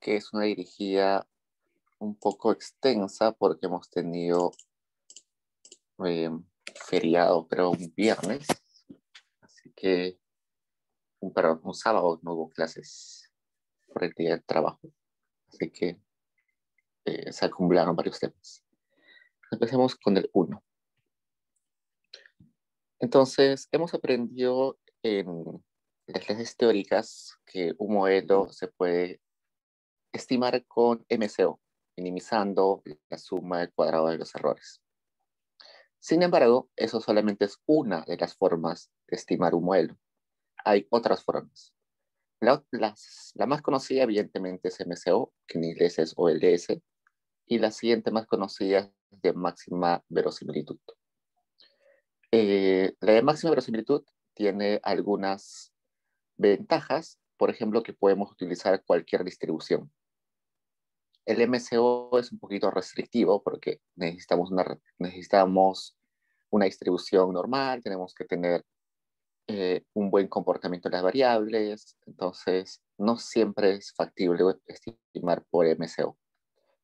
que es una dirigida un poco extensa porque hemos tenido eh, feriado, pero un viernes, así que, perdón, un sábado no hubo clases por el día del trabajo, así que se acumularon varios temas. Empecemos con el uno. Entonces, hemos aprendido en las clases teóricas que un modelo se puede estimar con MCO, minimizando la suma del cuadrado de los errores. Sin embargo, eso solamente es una de las formas de estimar un modelo. Hay otras formas. La más conocida, evidentemente, es MCO, que en inglés es OLS, y la siguiente más conocida es de máxima verosimilitud. La de máxima verosimilitud tiene algunas ventajas, por ejemplo, que podemos utilizar cualquier distribución. El MCO es un poquito restrictivo porque necesitamos una distribución normal, tenemos que tener un buen comportamiento de las variables, entonces no siempre es factible estimar por MCO,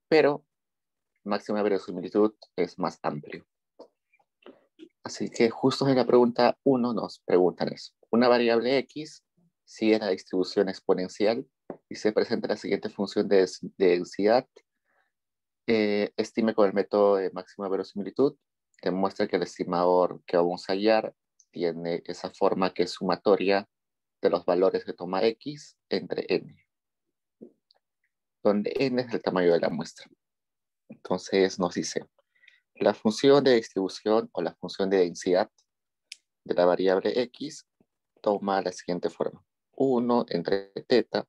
pero máxima verosimilitud es más amplio. Así que justo en la pregunta 1 nos preguntan eso. Una variable x, si es la distribución exponencial y se presenta la siguiente función de densidad, estime con el método de máxima verosimilitud, demuestra que el estimador que vamos a hallar tiene esa forma que es sumatoria de los valores que toma x entre n, donde n es el tamaño de la muestra. Entonces nos dice, la función de distribución o la función de densidad de la variable x toma la siguiente forma. 1 entre teta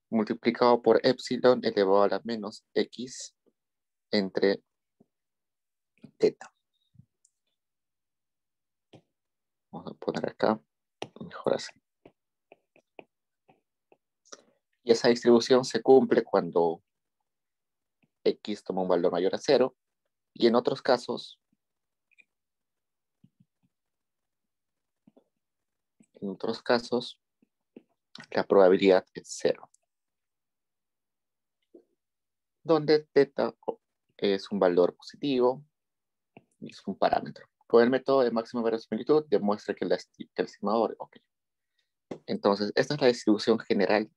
multiplicado por epsilon elevado a la menos x entre teta. Vamos a poner acá, mejor así. Y esa distribución se cumple cuando x toma un valor mayor a 0, y en otros casos, la probabilidad es 0, donde teta es un valor positivo y es un parámetro. Con el método de máxima verosimilitud demuestra que el estimador, ok. Entonces, esta es la distribución general,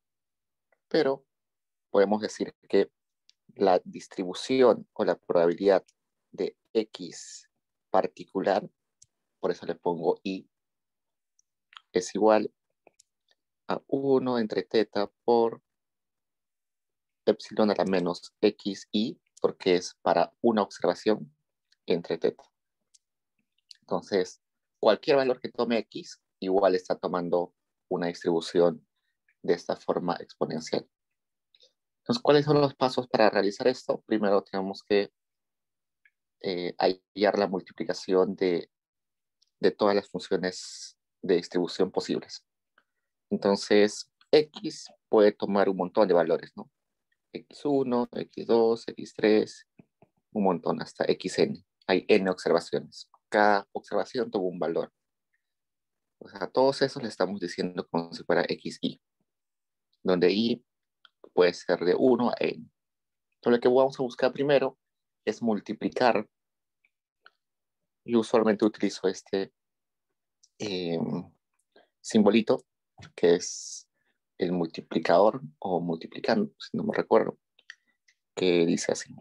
pero podemos decir que la distribución o la probabilidad de x particular, por eso le pongo i, es igual a 1 entre teta por epsilon a la menos xi, porque es para una observación entre teta. Entonces, cualquier valor que tome x, igual está tomando una distribución de esta forma exponencial. Entonces, ¿cuáles son los pasos para realizar esto? Primero tenemos que hallar la multiplicación de todas las funciones de distribución posibles. Entonces, x puede tomar un montón de valores, ¿no? x1, x2, x3, un montón, hasta xn. Hay n observaciones. Cada observación toma un valor. O sea, a todos esos le estamos diciendo como si fuera xi, donde i puede ser de 1 a n. Entonces, lo que vamos a buscar primero es multiplicar. Yo usualmente utilizo este simbolito, que es el multiplicador o multiplicando, si no me recuerdo, que dice así.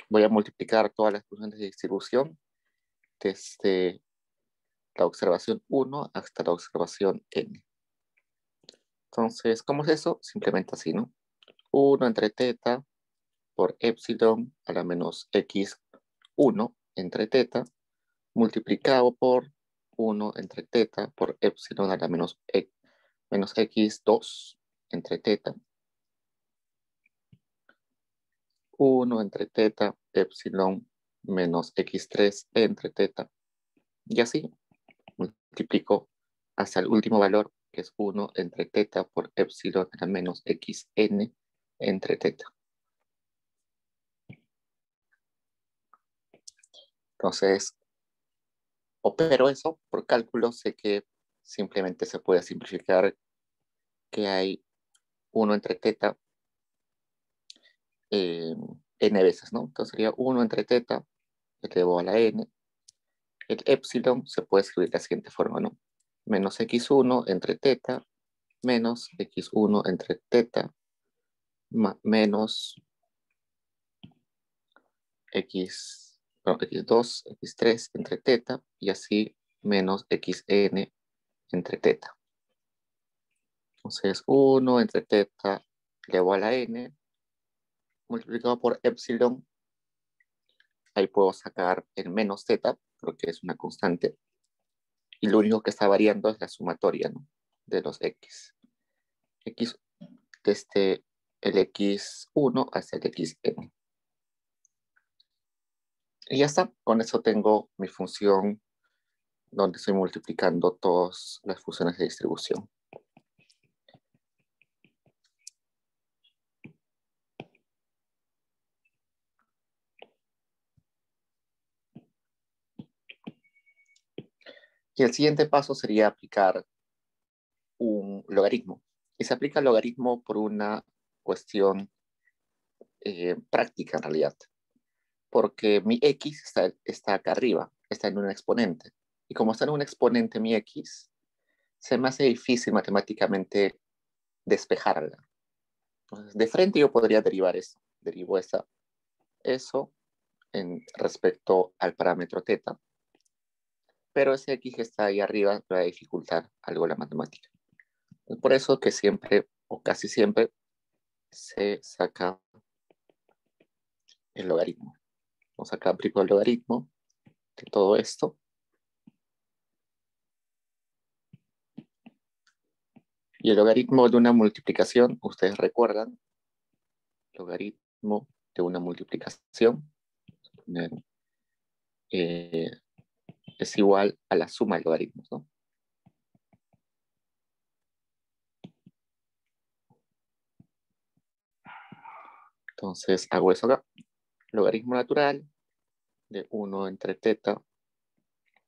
Voy a multiplicar todas las funciones de distribución desde la observación 1 hasta la observación n. Entonces, ¿cómo es eso? Simplemente así, ¿no? 1 entre teta por epsilon a la menos x1 entre teta multiplicado por 1 entre teta por epsilon a la menos x2 entre teta, 1 entre teta, epsilon menos x3 entre teta. Y así multiplico hasta el último valor, que es 1 entre teta por epsilon a la menos xn entre teta. Entonces, opero eso por cálculo, sé que simplemente se puede simplificar que hay 1 entre teta n veces, ¿no? Entonces sería 1 entre teta elevado a la n. El epsilon se puede escribir de la siguiente forma, ¿no? Menos x1 entre teta menos x1 entre teta menos x2, x3 entre teta y así menos xn entre teta. Entonces 1 entre teta elevado a la n multiplicado por epsilon. Ahí puedo sacar el menos teta porque es una constante. Y lo único que está variando es la sumatoria, ¿no? De los x. Desde el x1 hasta el xn. Y ya está. Con eso tengo mi función donde estoy multiplicando todas las funciones de distribución. Y el siguiente paso sería aplicar un logaritmo. Y se aplica el logaritmo por una cuestión práctica en realidad. Porque mi x está acá arriba, está en un exponente. Y como está en un exponente mi x, se me hace difícil matemáticamente despejarla. Entonces, de frente yo podría derivar eso. Derivo eso respecto al parámetro teta. Pero ese x que está ahí arriba va a dificultar algo la matemática. Por eso que siempre, o casi siempre, se saca el logaritmo. Vamos acá, aplico el logaritmo de todo esto. Y el logaritmo de una multiplicación, ustedes recuerdan, logaritmo de una multiplicación es igual a la suma de logaritmos, ¿no? Entonces hago eso acá. Logaritmo natural de 1 entre teta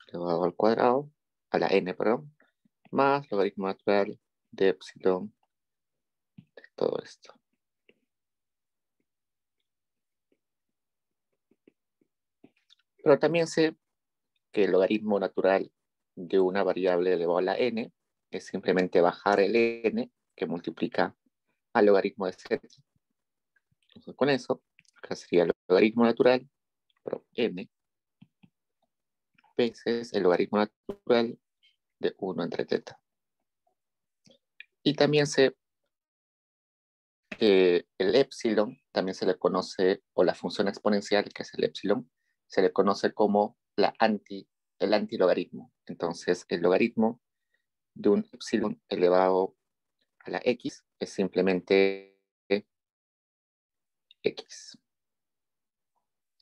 elevado al cuadrado, a la n, perdón, más logaritmo natural de epsilon de todo esto. Pero también sé que el logaritmo natural de una variable elevado a la n es simplemente bajar el n que multiplica al logaritmo de z. Entonces con eso, acá sería el logaritmo natural, pero n, veces el logaritmo natural de 1 entre teta. Y también sé que el epsilon también se le conoce, o la función exponencial, que es el epsilon, se le conoce como el antilogaritmo. Entonces, el logaritmo de un epsilon elevado a la x es simplemente x.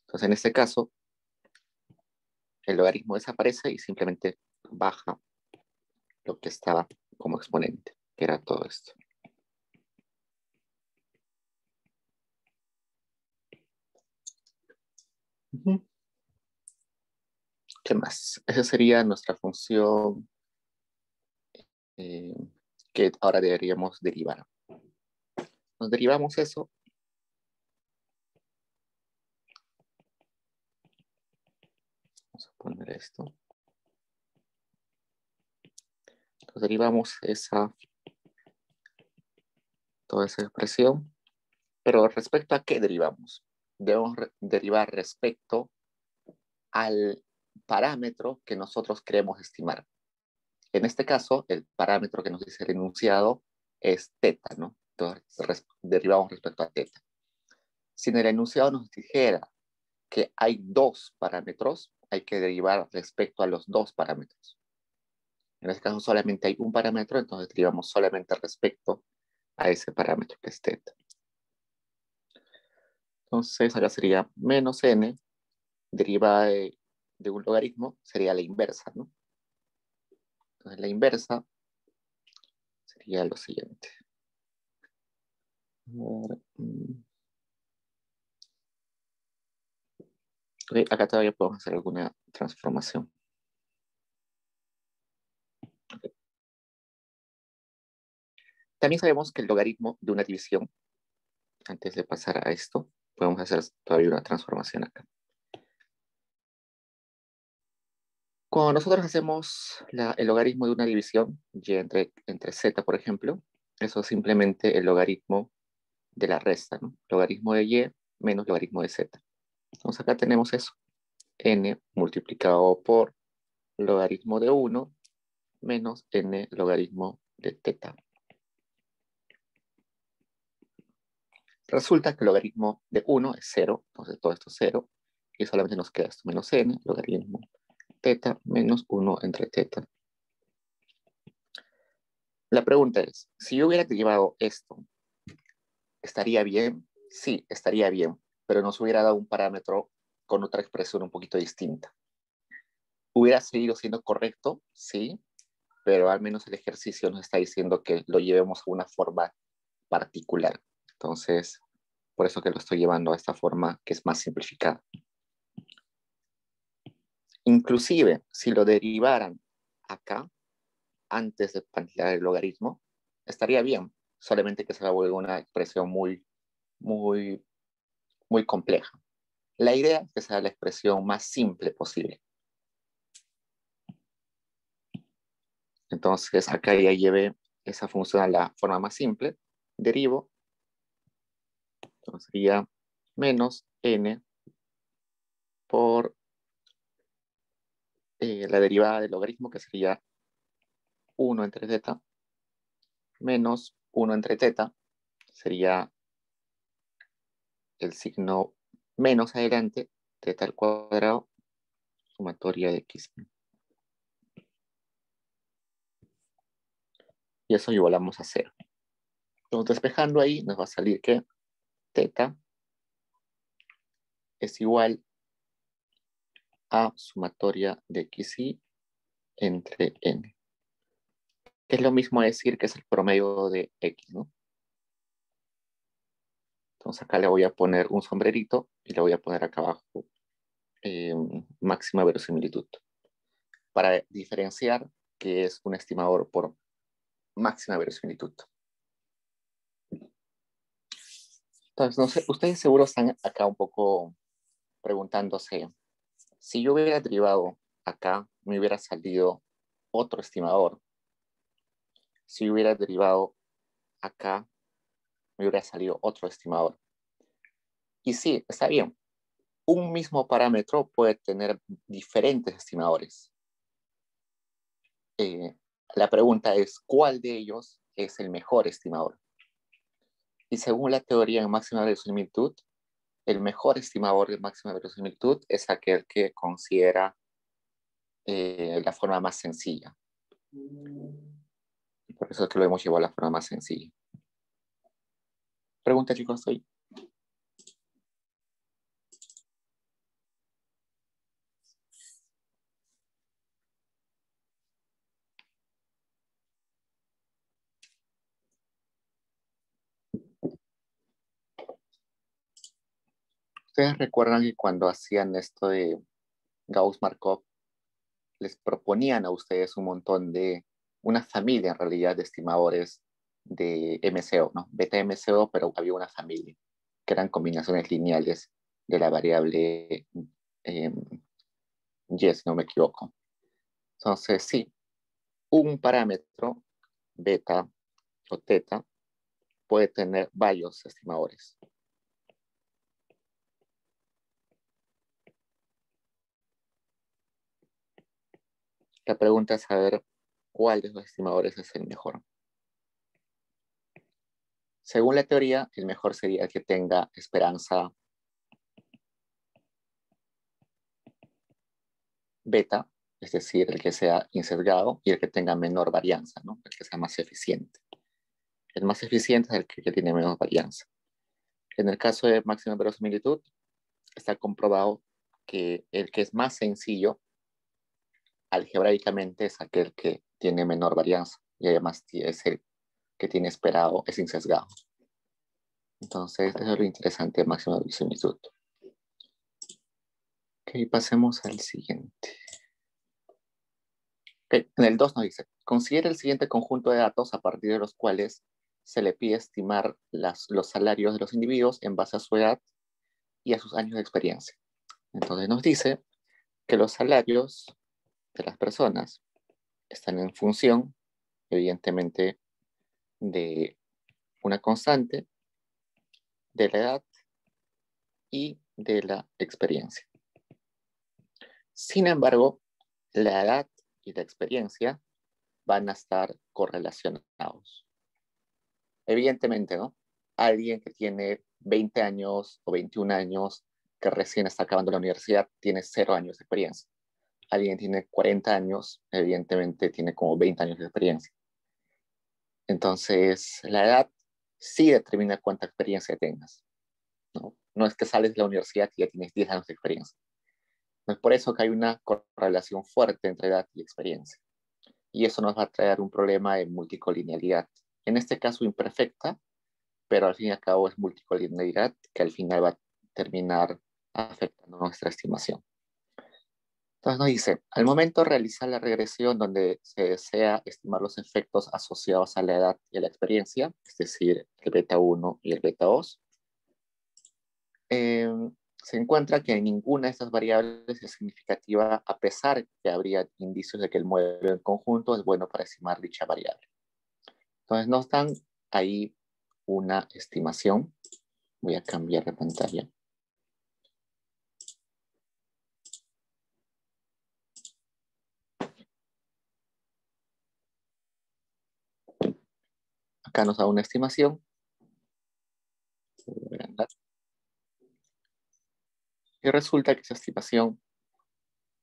Entonces, en este caso, el logaritmo desaparece y simplemente baja lo que estaba como exponente, que era todo esto. ¿Qué más? Esa sería nuestra función que ahora deberíamos derivar. Nos derivamos eso. Vamos a poner esto. Nos derivamos toda esa expresión. Pero respecto a qué derivamos? Debemos derivar respecto al parámetro que nosotros queremos estimar. En este caso, el parámetro que nos dice el enunciado es teta, ¿no? Entonces, derivamos respecto a teta. Si en el enunciado nos dijera que hay dos parámetros, hay que derivar respecto a los dos parámetros. En este caso solamente hay un parámetro, entonces derivamos solamente respecto a ese parámetro que es teta. Entonces acá sería menos n, derivada de un logaritmo, sería la inversa, ¿no? Entonces la inversa sería lo siguiente. Okay, acá todavía podemos hacer alguna transformación. También sabemos que el logaritmo de una división, antes de pasar a esto, podemos hacer todavía una transformación acá. Cuando nosotros hacemos el logaritmo de una división, y entre z, por ejemplo, eso es simplemente el logaritmo de la resta, ¿no? Logaritmo de y menos logaritmo de z. Entonces acá tenemos eso, n multiplicado por logaritmo de 1 menos n logaritmo de teta. Resulta que el logaritmo de 1 es 0, entonces todo esto es 0, y solamente nos queda esto, menos n, logaritmo teta menos 1 entre teta. La pregunta es, si yo hubiera derivado esto, ¿estaría bien? Sí, estaría bien, pero nos hubiera dado un parámetro con otra expresión un poquito distinta. ¿Hubiera seguido siendo correcto? Sí, pero al menos el ejercicio nos está diciendo que lo llevemos a una forma particular. Entonces, por eso que lo estoy llevando a esta forma que es más simplificada. Inclusive, si lo derivaran acá, antes de plantear el logaritmo, estaría bien, solamente que se va a volver una expresión muy compleja. La idea es que sea la expresión más simple posible. Entonces, acá ya llevé esa función a la forma más simple, derivo, entonces sería menos n por la derivada del logaritmo, que sería 1 entre teta, menos 1 entre teta, sería el signo menos adelante, teta al cuadrado, sumatoria de x. Y eso igualamos a 0. Entonces, despejando ahí, nos va a salir que teta es igual a sumatoria de xy entre n. Que es lo mismo decir que es el promedio de x, ¿no? Entonces acá le voy a poner un sombrerito y le voy a poner acá abajo máxima verosimilitud. Para diferenciar que es un estimador por máxima verosimilitud. Entonces, no sé, ustedes seguro están acá un poco preguntándose, si yo hubiera derivado acá, me hubiera salido otro estimador. Si hubiera derivado acá, me hubiera salido otro estimador. Y sí, está bien. Un mismo parámetro puede tener diferentes estimadores. La pregunta es, ¿cuál de ellos es el mejor estimador? Y según la teoría de máxima verosimilitud, el mejor estimador de máxima verosimilitud es aquel que considera la forma más sencilla. Por eso es que lo hemos llevado a la forma más sencilla. Pregunta, chicos, hoy. ¿Ustedes recuerdan que cuando hacían esto de Gauss-Markov, les proponían a ustedes un montón de, una familia en realidad de estimadores de MCO, ¿no? Beta MCO, pero había una familia, que eran combinaciones lineales de la variable y, si no me equivoco. Entonces, sí, un parámetro, beta o teta, puede tener varios estimadores. La pregunta es saber cuál de los estimadores es el mejor. Según la teoría, el mejor sería el que tenga esperanza beta, es decir, el que sea insesgado y el que tenga menor varianza, ¿no? El que sea más eficiente. El más eficiente es el que tiene menos varianza. En el caso de máxima verosimilitud, está comprobado que el que es más sencillo, algebraicamente, es aquel que tiene menor varianza y además es el que tiene esperado, es insesgado. Entonces, eso es lo interesante de máxima verosimilitud. Ok, pasemos al siguiente. Okay, en el 2 nos dice, considera el siguiente conjunto de datos a partir de los cuales se le pide estimar los salarios de los individuos en base a su edad y a sus años de experiencia. Entonces nos dice que los salarios de las personas están en función, evidentemente, de una constante, de la edad y de la experiencia. Sin embargo, la edad y la experiencia van a estar correlacionados. Evidentemente, ¿no? Alguien que tiene 20 años o 21 años, que recién está acabando la universidad, tiene 0 años de experiencia. Alguien que tiene 40 años, evidentemente tiene como 20 años de experiencia. Entonces, la edad sí determina cuánta experiencia tengas, ¿no? No es que sales de la universidad y ya tienes 10 años de experiencia. No es por eso que hay una correlación fuerte entre edad y experiencia. Y eso nos va a traer un problema de multicolinealidad. En este caso imperfecta, pero al fin y al cabo es multicolinealidad que al final va a terminar afectando nuestra estimación. Entonces nos dice, al momento de realizar la regresión donde se desea estimar los efectos asociados a la edad y a la experiencia, es decir, el beta 1 y el beta 2, se encuentra que ninguna de estas variables es significativa a pesar que habría indicios de que el modelo en conjunto es bueno para estimar dicha variable. Entonces nos dan ahí una estimación. Voy a cambiar de pantalla. Acá nos da una estimación. Y resulta que esa estimación,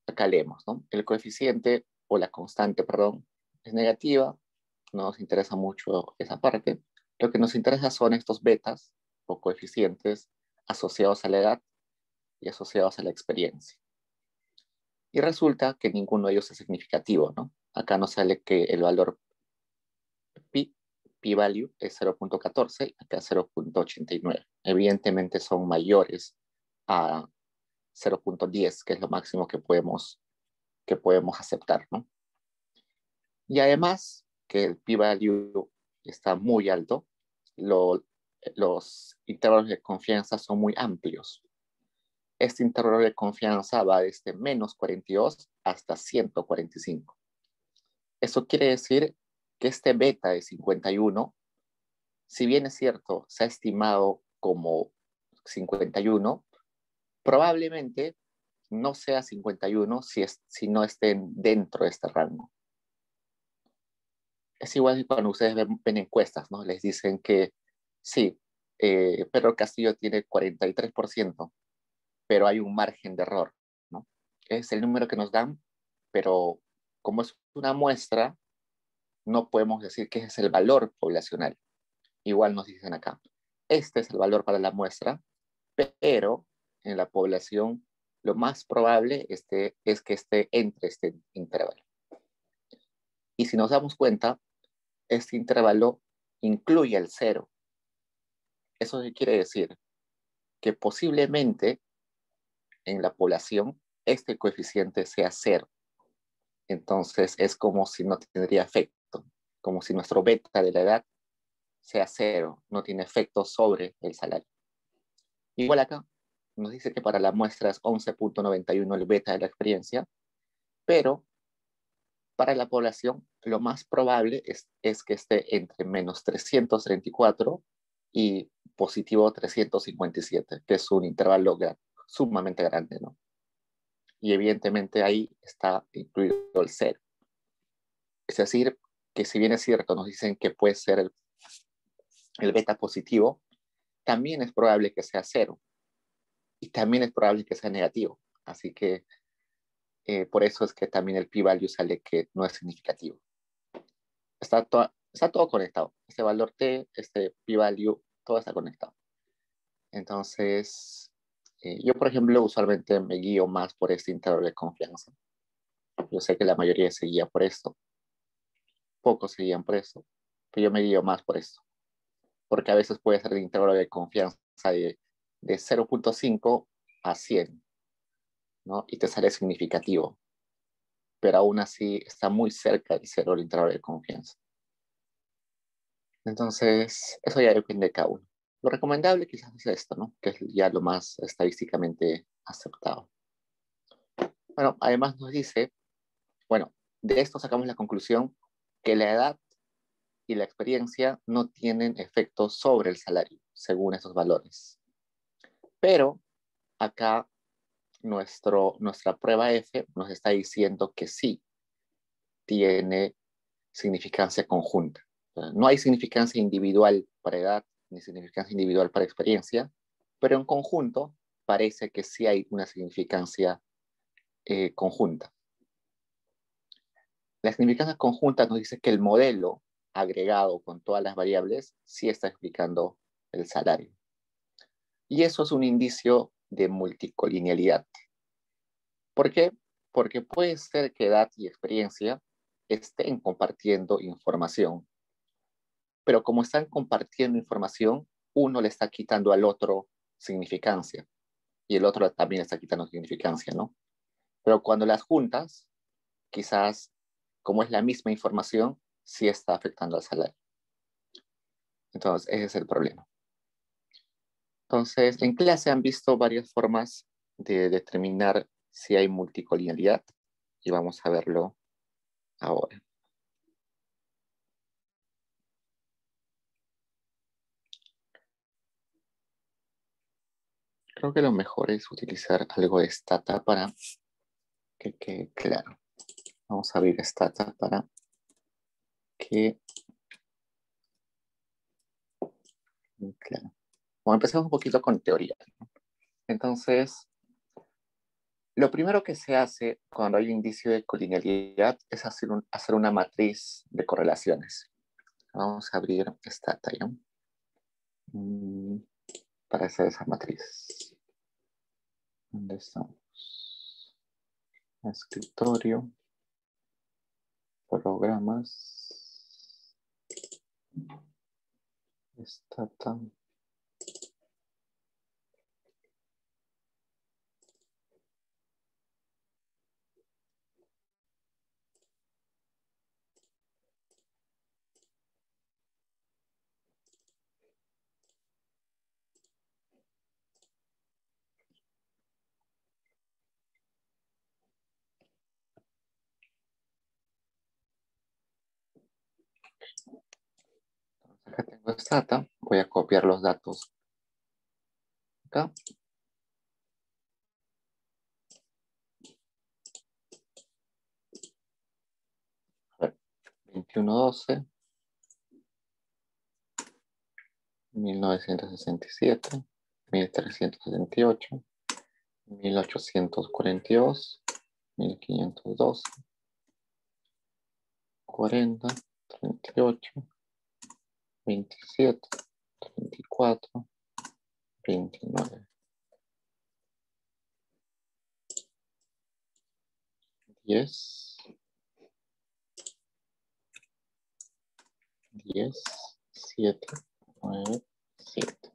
acá leemos, ¿no? El coeficiente o la constante, perdón, es negativa. No nos interesa mucho esa parte. Lo que nos interesa son estos betas o coeficientes asociados a la edad y asociados a la experiencia. Y resulta que ninguno de ellos es significativo, ¿no? Acá nos sale que el valor p-value es 0.14, acá 0.89. Evidentemente son mayores a 0.10, que es lo máximo que podemos aceptar, ¿no? Y además que el p-value está muy alto, los intervalos de confianza son muy amplios. Este intervalo de confianza va desde menos 42 hasta 145. Eso quiere decir que este beta de 51, si bien es cierto, se ha estimado como 51, probablemente no sea 51 si no estén dentro de este rango. Es igual que cuando ustedes ven encuestas, ¿no? Les dicen que sí, Pedro Castillo tiene 43%, pero hay un margen de error, ¿no? Es el número que nos dan, pero como es una muestra, no podemos decir que ese es el valor poblacional. Igual nos dicen acá, este es el valor para la muestra, pero en la población lo más probable es que esté entre este intervalo. Y si nos damos cuenta, este intervalo incluye el 0. ¿Eso qué quiere decir? Que posiblemente en la población este coeficiente sea 0. Entonces es como si no tendría efecto, como si nuestro beta de la edad sea 0, no tiene efecto sobre el salario. Igual acá nos dice que para la muestra es 11.91 el beta de la experiencia, pero para la población lo más probable es que esté entre menos 334 y positivo 357, que es un intervalo sumamente grande, ¿no? Y evidentemente ahí está incluido el 0. Es decir, que si bien es cierto, nos dicen que puede ser el beta positivo, también es probable que sea 0 y también es probable que sea negativo. Así que por eso es que también el p-value sale que no es significativo. Está todo conectado. Este valor t, este p-value, todo está conectado. Entonces, yo por ejemplo usualmente me guío más por este intervalo de confianza. Yo sé que la mayoría se guía por esto. Pocos se guían por esto. Pero yo me guío más por esto. Porque a veces puede ser el intervalo de confianza de 0.5 a 100, ¿no? Y te sale significativo. Pero aún así está muy cerca del 0 el intervalo de confianza. Entonces, eso ya depende de cada uno. Lo recomendable quizás es esto, ¿no? Que es ya lo más estadísticamente aceptado. Bueno, además nos dice, bueno, de esto sacamos la conclusión que la edad y la experiencia no tienen efecto sobre el salario, según esos valores. Pero acá nuestra prueba F nos está diciendo que sí tiene significancia conjunta. No hay significancia individual para edad ni significancia individual para experiencia, pero en conjunto parece que sí hay una significancia conjunta. La significancia conjunta nos dice que el modelo agregado con todas las variables sí está explicando el salario. Y eso es un indicio de multicolinealidad. ¿Por qué? Porque puede ser que edad y experiencia estén compartiendo información, pero como están compartiendo información, uno le está quitando al otro significancia y el otro también le está quitando significancia, ¿no? Pero cuando las juntas, quizás como es la misma información, sí está afectando al salario. Entonces, ese es el problema. Entonces, en clase han visto varias formas de determinar si hay multicolinealidad y vamos a verlo ahora. Creo que lo mejor es utilizar algo de Stata para que quede claro. Vamos a abrir Stata para que quede claro. Bueno, empecemos un poquito con teoría. Entonces, lo primero que se hace cuando hay indicio de colinealidad es hacer una matriz de correlaciones. Vamos a abrir Stata, ¿ya? Para hacer esa matriz. ¿Dónde estamos? Escritorio, programas, Stata. Acá tengo Stata. Voy a copiar los datos acá. A ver, 2112, 1967, 1368, 1842, 1512, 40, 38, 27, 34, 29, 10, 10, 7, 9, 7.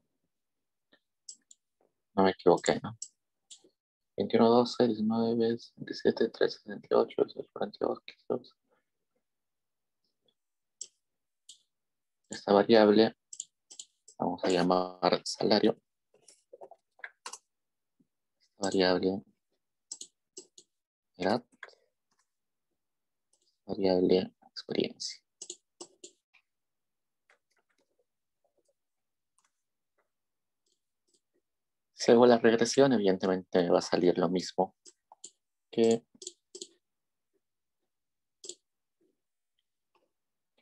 No me equivoqué, ¿no? 21, 12, 19, 27, 13, 78, 18, 42, 15. Esta variable vamos a llamar salario. Esta variable edad. Variable experiencia. Si hago la regresión, evidentemente me va a salir lo mismo que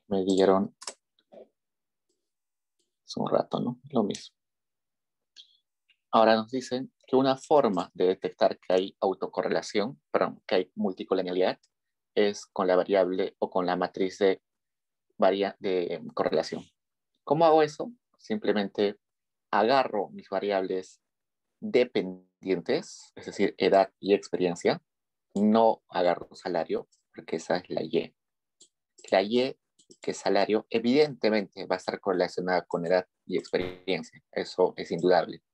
me dieron hace un rato, ¿no? Lo mismo. Ahora nos dicen que una forma de detectar que hay autocorrelación, perdón, que hay multicolonialidad, es con la variable o con la matriz de correlación. ¿Cómo hago eso? Simplemente agarro mis variables dependientes, es decir, edad y experiencia. No agarro salario, porque esa es la Y. La Y, que es salario, evidentemente va a estar correlacionada con edad y experiencia. Eso es indudable,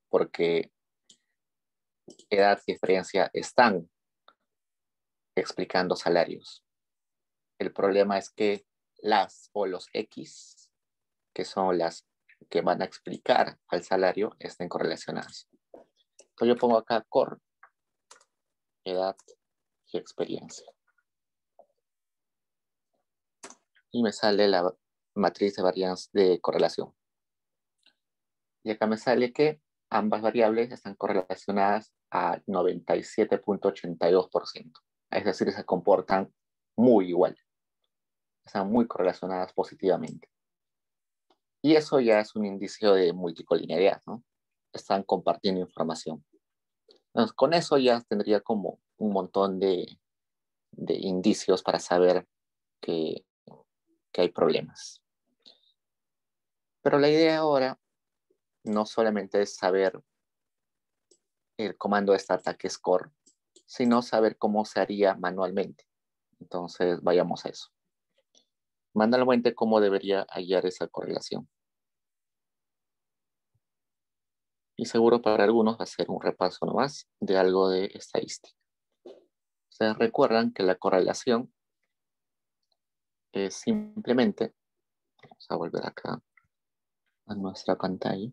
porque edad y experiencia están explicando salarios. El problema es que las o los X que son las que van a explicar al salario, estén correlacionadas. Entonces yo pongo acá cor, edad y experiencia. Y me sale la matriz de varianza de correlación. Y acá me sale que ambas variables están correlacionadas a 97.82%. Es decir, se comportan muy igual. Están muy correlacionadas positivamente. Y eso ya es un indicio de multicolinearidad, ¿no? Están compartiendo información. Entonces, con eso ya tendría como un montón de indicios para saber que hay problemas. Pero la idea ahora no solamente es saber el comando de ataque score, sino saber cómo se haría manualmente. Entonces, vayamos a eso. Manualmente, ¿cómo debería hallar esa correlación? Y seguro para algunos va a ser un repaso nomás de algo de estadística. Ustedes recuerdan que la correlación es simplemente, vamos a volver acá a nuestra pantalla.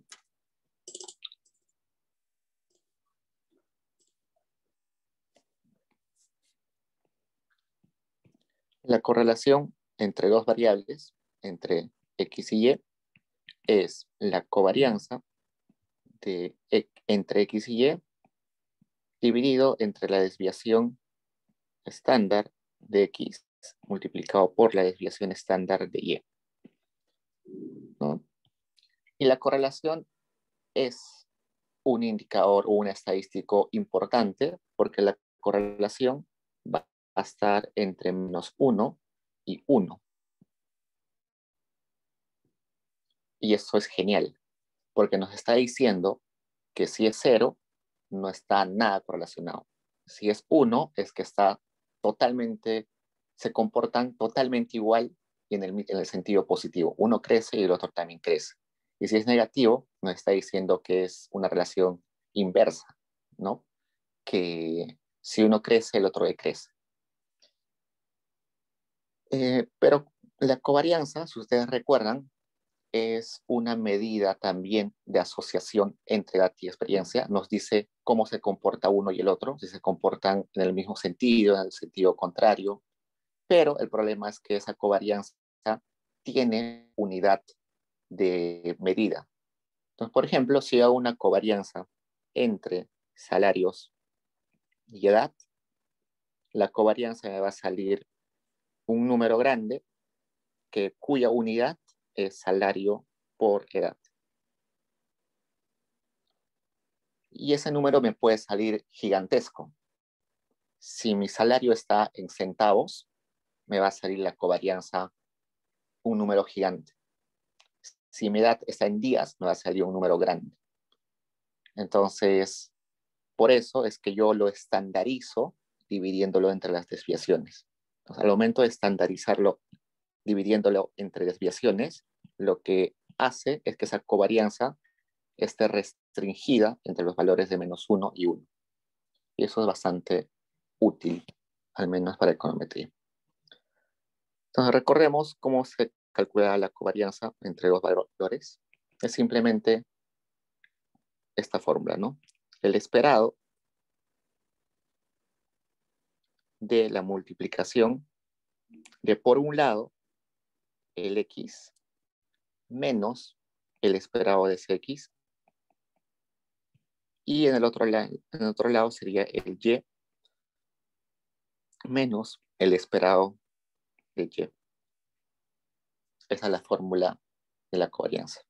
La correlación entre dos variables, entre X y Y, es la covarianza entre X y Y dividido entre la desviación estándar de X multiplicado por la desviación estándar de Y, ¿no? Y la correlación es un indicador o un estadístico importante porque la correlación va a estar entre -1 y 1. Y eso es genial, porque nos está diciendo que si es 0, no está nada correlacionado. Si es 1, es que está totalmente, se comportan totalmente igual y en el sentido positivo. Uno crece y el otro también crece. Y si es negativo, nos está diciendo que es una relación inversa, ¿no? Que si uno crece, el otro decrece. Pero la covarianza, si ustedes recuerdan, es una medida también de asociación entre edad y experiencia. Nos dice cómo se comporta uno y el otro, si se comportan en el mismo sentido, en el sentido contrario. Pero el problema es que esa covarianza tiene unidad de medida. Entonces, por ejemplo, si hago una covarianza entre salarios y edad, la covarianza me va a salir un número grande cuya unidad es salario por edad. Y ese número me puede salir gigantesco. Si mi salario está en centavos, me va a salir la covarianza un número gigante. Si mi edad está en días, me va a salir un número grande. Entonces, por eso es que yo lo estandarizo dividiéndolo entre las desviaciones. Entonces, al momento de estandarizarlo dividiéndolo entre desviaciones, lo que hace es que esa covarianza esté restringida entre los valores de -1 y 1. Y eso es bastante útil, al menos para econometría. Entonces recorremos cómo se calcula la covarianza entre dos valores. Es simplemente esta fórmula, ¿no? El esperado de la multiplicación de, por un lado, el X menos el esperado de ese X, y en el otro lado sería el Y menos el esperado de Y. Esa es la fórmula de la covarianza.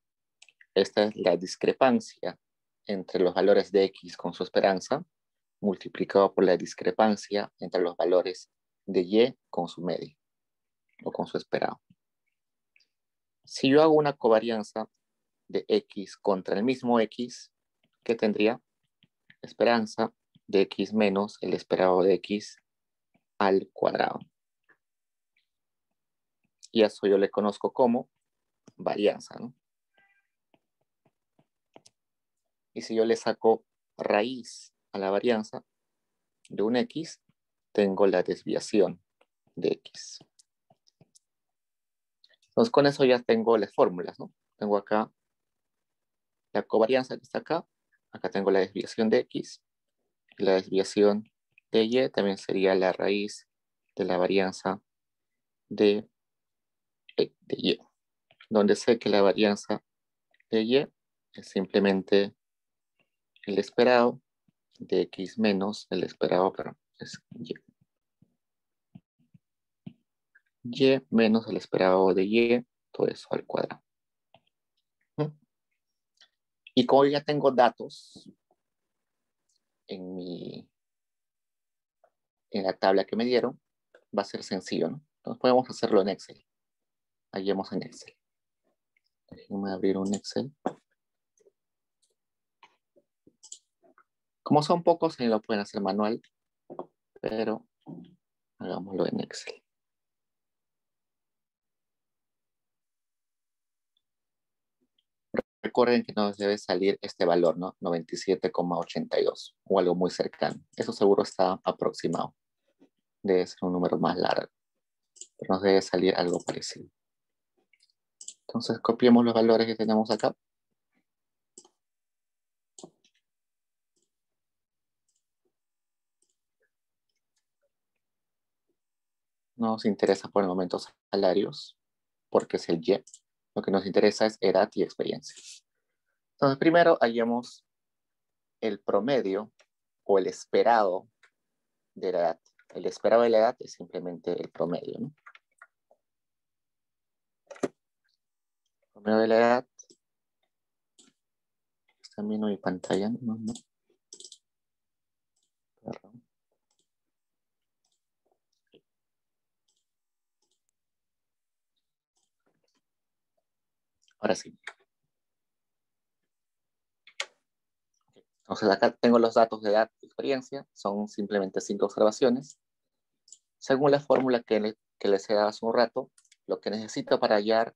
Esta es la discrepancia entre los valores de X con su esperanza multiplicado por la discrepancia entre los valores de Y con su media o con su esperado. Si yo hago una covarianza de X contra el mismo X, ¿qué tendría? Esperanza de X menos el esperado de X al cuadrado. Y eso yo le conozco como varianza, ¿no? Y si yo le saco raíz a la varianza de un X, tengo la desviación de X. Entonces con eso ya tengo las fórmulas, ¿no? tengo acá la covarianza que está acá. Acá tengo la desviación de X. Y la desviación de Y también sería la raíz de la varianza de Y. Donde sé que la varianza de Y es simplemente el esperado de X menos el esperado, pero es Y. Y menos el esperado de Y, todo eso al cuadrado. Y como ya tengo datos en la tabla que me dieron, va a ser sencillo, ¿no? Entonces podemos hacerlo en Excel. Hallemos en Excel. Déjenme abrir un Excel. Como son pocos, se lo pueden hacer manual, pero hagámoslo en Excel. Recuerden que nos debe salir este valor, ¿no? 97,82 o algo muy cercano. Eso seguro está aproximado. Debe ser un número más largo, pero nos debe salir algo parecido. Entonces copiemos los valores que tenemos acá. No nos interesa por el momento salarios, porque es el Y. Lo que nos interesa es edad y experiencia. Entonces primero hallemos el promedio o el esperado de la edad. El esperado de la edad es simplemente el promedio, ¿no? El promedio de la edad. ¿Están viendo mi pantalla? No. Perdón. Ahora sí. Entonces acá tengo los datos de edad y experiencia. Son simplemente 5 observaciones. Según la fórmula que les he dado hace un rato, lo que necesito para hallar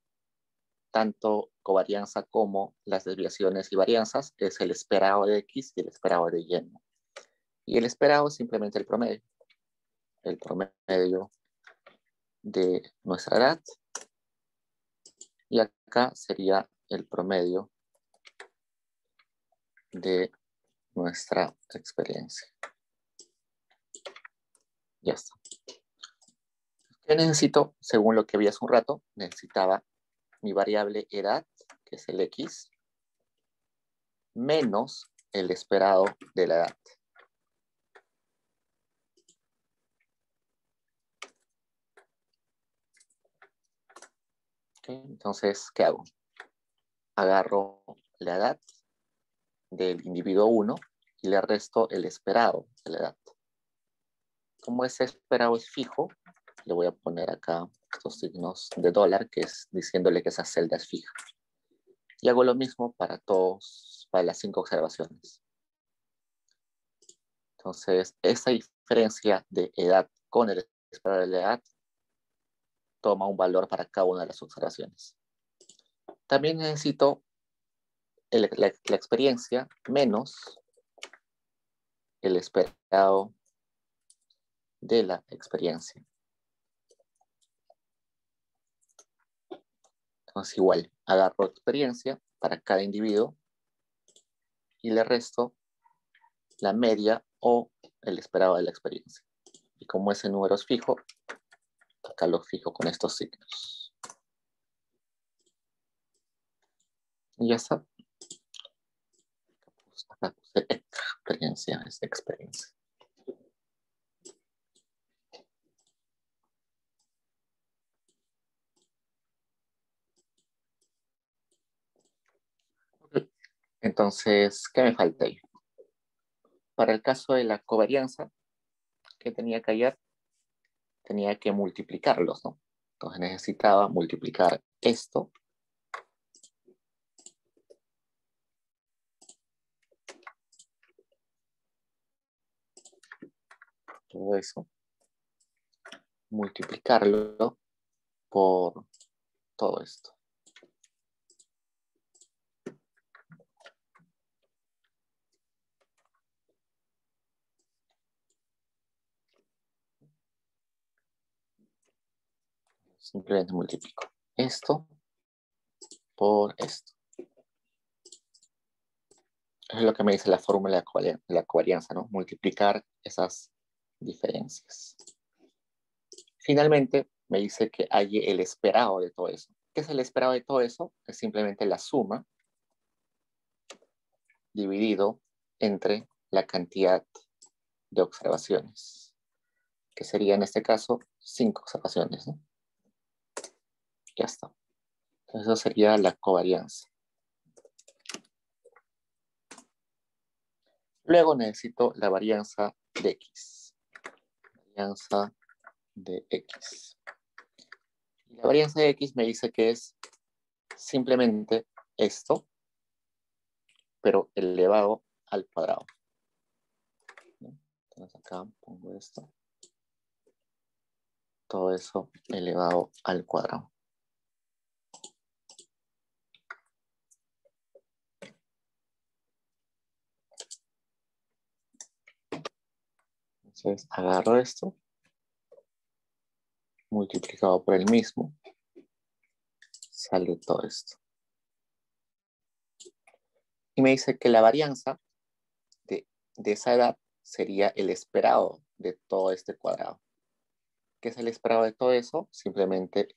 tanto covarianza como las desviaciones y varianzas es el esperado de X y el esperado de Y. Y el esperado es simplemente el promedio. El promedio de nuestra edad. Y acá sería el promedio de nuestra experiencia. Ya está. ¿Qué necesito? Según lo que vi hace un rato, necesitaba mi variable edad, que es el X, menos el esperado de la edad. ¿Okay? Entonces, ¿qué hago? Agarro la edad del individuo 1 y le resto el esperado de la edad. Como ese esperado es fijo, le voy a poner acá estos signos de dólar, que es diciéndole que esa celda es fija. Y hago lo mismo para para las 5 observaciones. Entonces, esa diferencia de edad con el esperado de la edad toma un valor para cada una de las observaciones. También necesito la experiencia menos el esperado de la experiencia. Entonces, igual, agarro experiencia para cada individuo y le resto la media o el esperado de la experiencia. Y como ese número es fijo, acá lo fijo con estos signos. Y ya está. Acá puse experiencia, es experiencia. Entonces, ¿qué me falta ahí? Para el caso de la covarianza, ¿qué tenía que hallar? Tenía que multiplicarlos, ¿no? Entonces necesitaba multiplicar esto todo eso, multiplicarlo por todo esto. Simplemente multiplico esto por esto. Eso es lo que me dice la fórmula de la covarianza, ¿no? Multiplicar esas diferencias. Finalmente, me dice que hay el esperado de todo eso. ¿Qué es el esperado de todo eso? Es simplemente la suma dividido entre la cantidad de observaciones, que sería en este caso 5 observaciones, ¿no? Ya está. Entonces eso sería la covarianza. Luego necesito la varianza de X. Varianza de X. Y la varianza de X me dice que es simplemente esto, pero elevado al cuadrado. ¿No? Entonces acá pongo esto. Todo eso elevado al cuadrado. Entonces agarro esto, multiplicado por el mismo, sale todo esto. Y me dice que la varianza de esa edad sería el esperado de todo este cuadrado. ¿Qué es el esperado de todo eso? Simplemente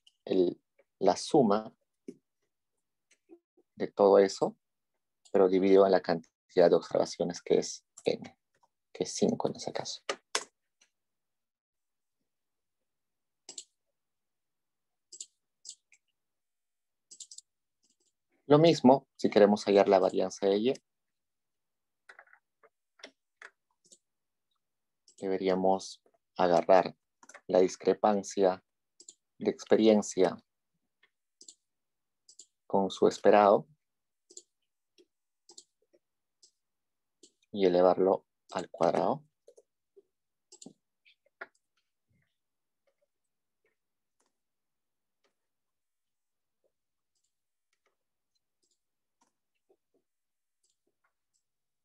la suma de todo eso, pero dividido en la cantidad de observaciones que es n, que es 5 en ese caso. Lo mismo si queremos hallar la varianza de y. Deberíamos agarrar la discrepancia de experiencia con su esperado y elevarlo al cuadrado.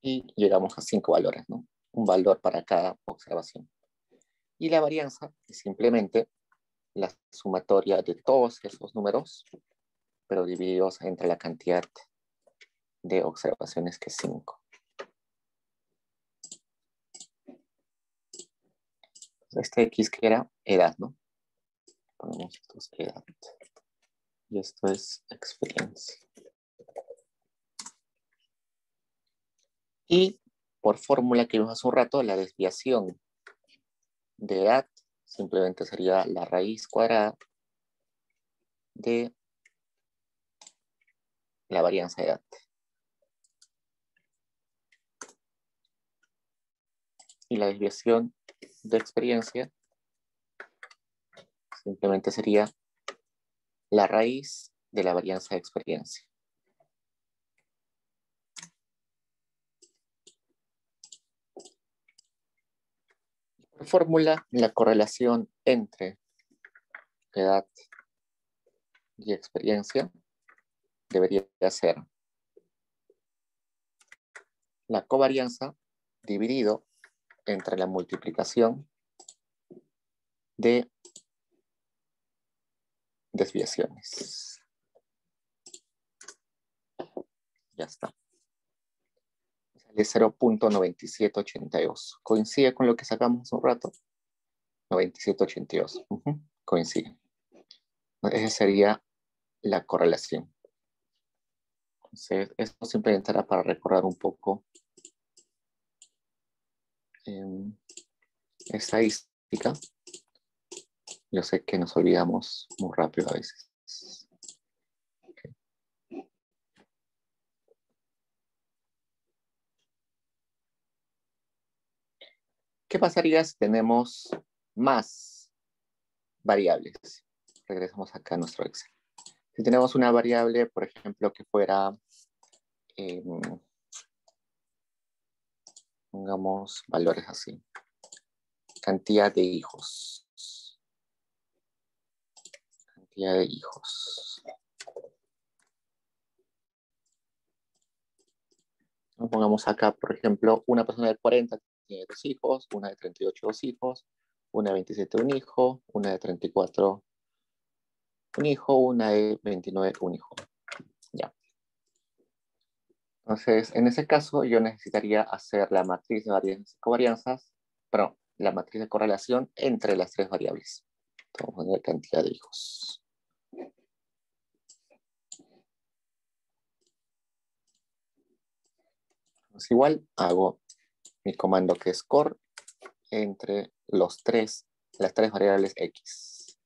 Y llegamos a 5 valores, ¿no? Un valor para cada observación. Y la varianza es simplemente la sumatoria de todos esos números, pero divididos entre la cantidad de observaciones, que es 5. Este X que era edad, ¿no? Ponemos esto es edad. Y esto es experiencia. Y por fórmula que vimos hace un rato, la desviación de edad simplemente sería la raíz cuadrada de la varianza de edad. Y la desviación de experiencia simplemente sería la raíz de la varianza de experiencia. Por fórmula, la correlación entre edad y experiencia debería ser la covarianza dividido entre la multiplicación de desviaciones. Ya está. Sale 0.9782. ¿Coincide con lo que sacamos hace un rato? 9782. Coincide. Esa sería la correlación. Entonces, esto simplemente era para recordar un poco estadística. Yo sé que nos olvidamos muy rápido a veces. Okay. ¿Qué pasaría si tenemos más variables? Regresamos acá a nuestro Excel. Si tenemos una variable, por ejemplo, que fuera, pongamos valores así, cantidad de hijos. Cantidad de hijos. Pongamos acá, por ejemplo, una persona de 40 tiene 2 hijos, una de 38 2 hijos, una de 27 un hijo, una de 34 un hijo, una de 29 un hijo. Entonces, en ese caso, yo necesitaría hacer la matriz de varianzas y covarianzas, pero la matriz de correlación entre las tres variables. Vamos a poner cantidad de hijos. Pues igual hago mi comando que es core entre las tres variables x.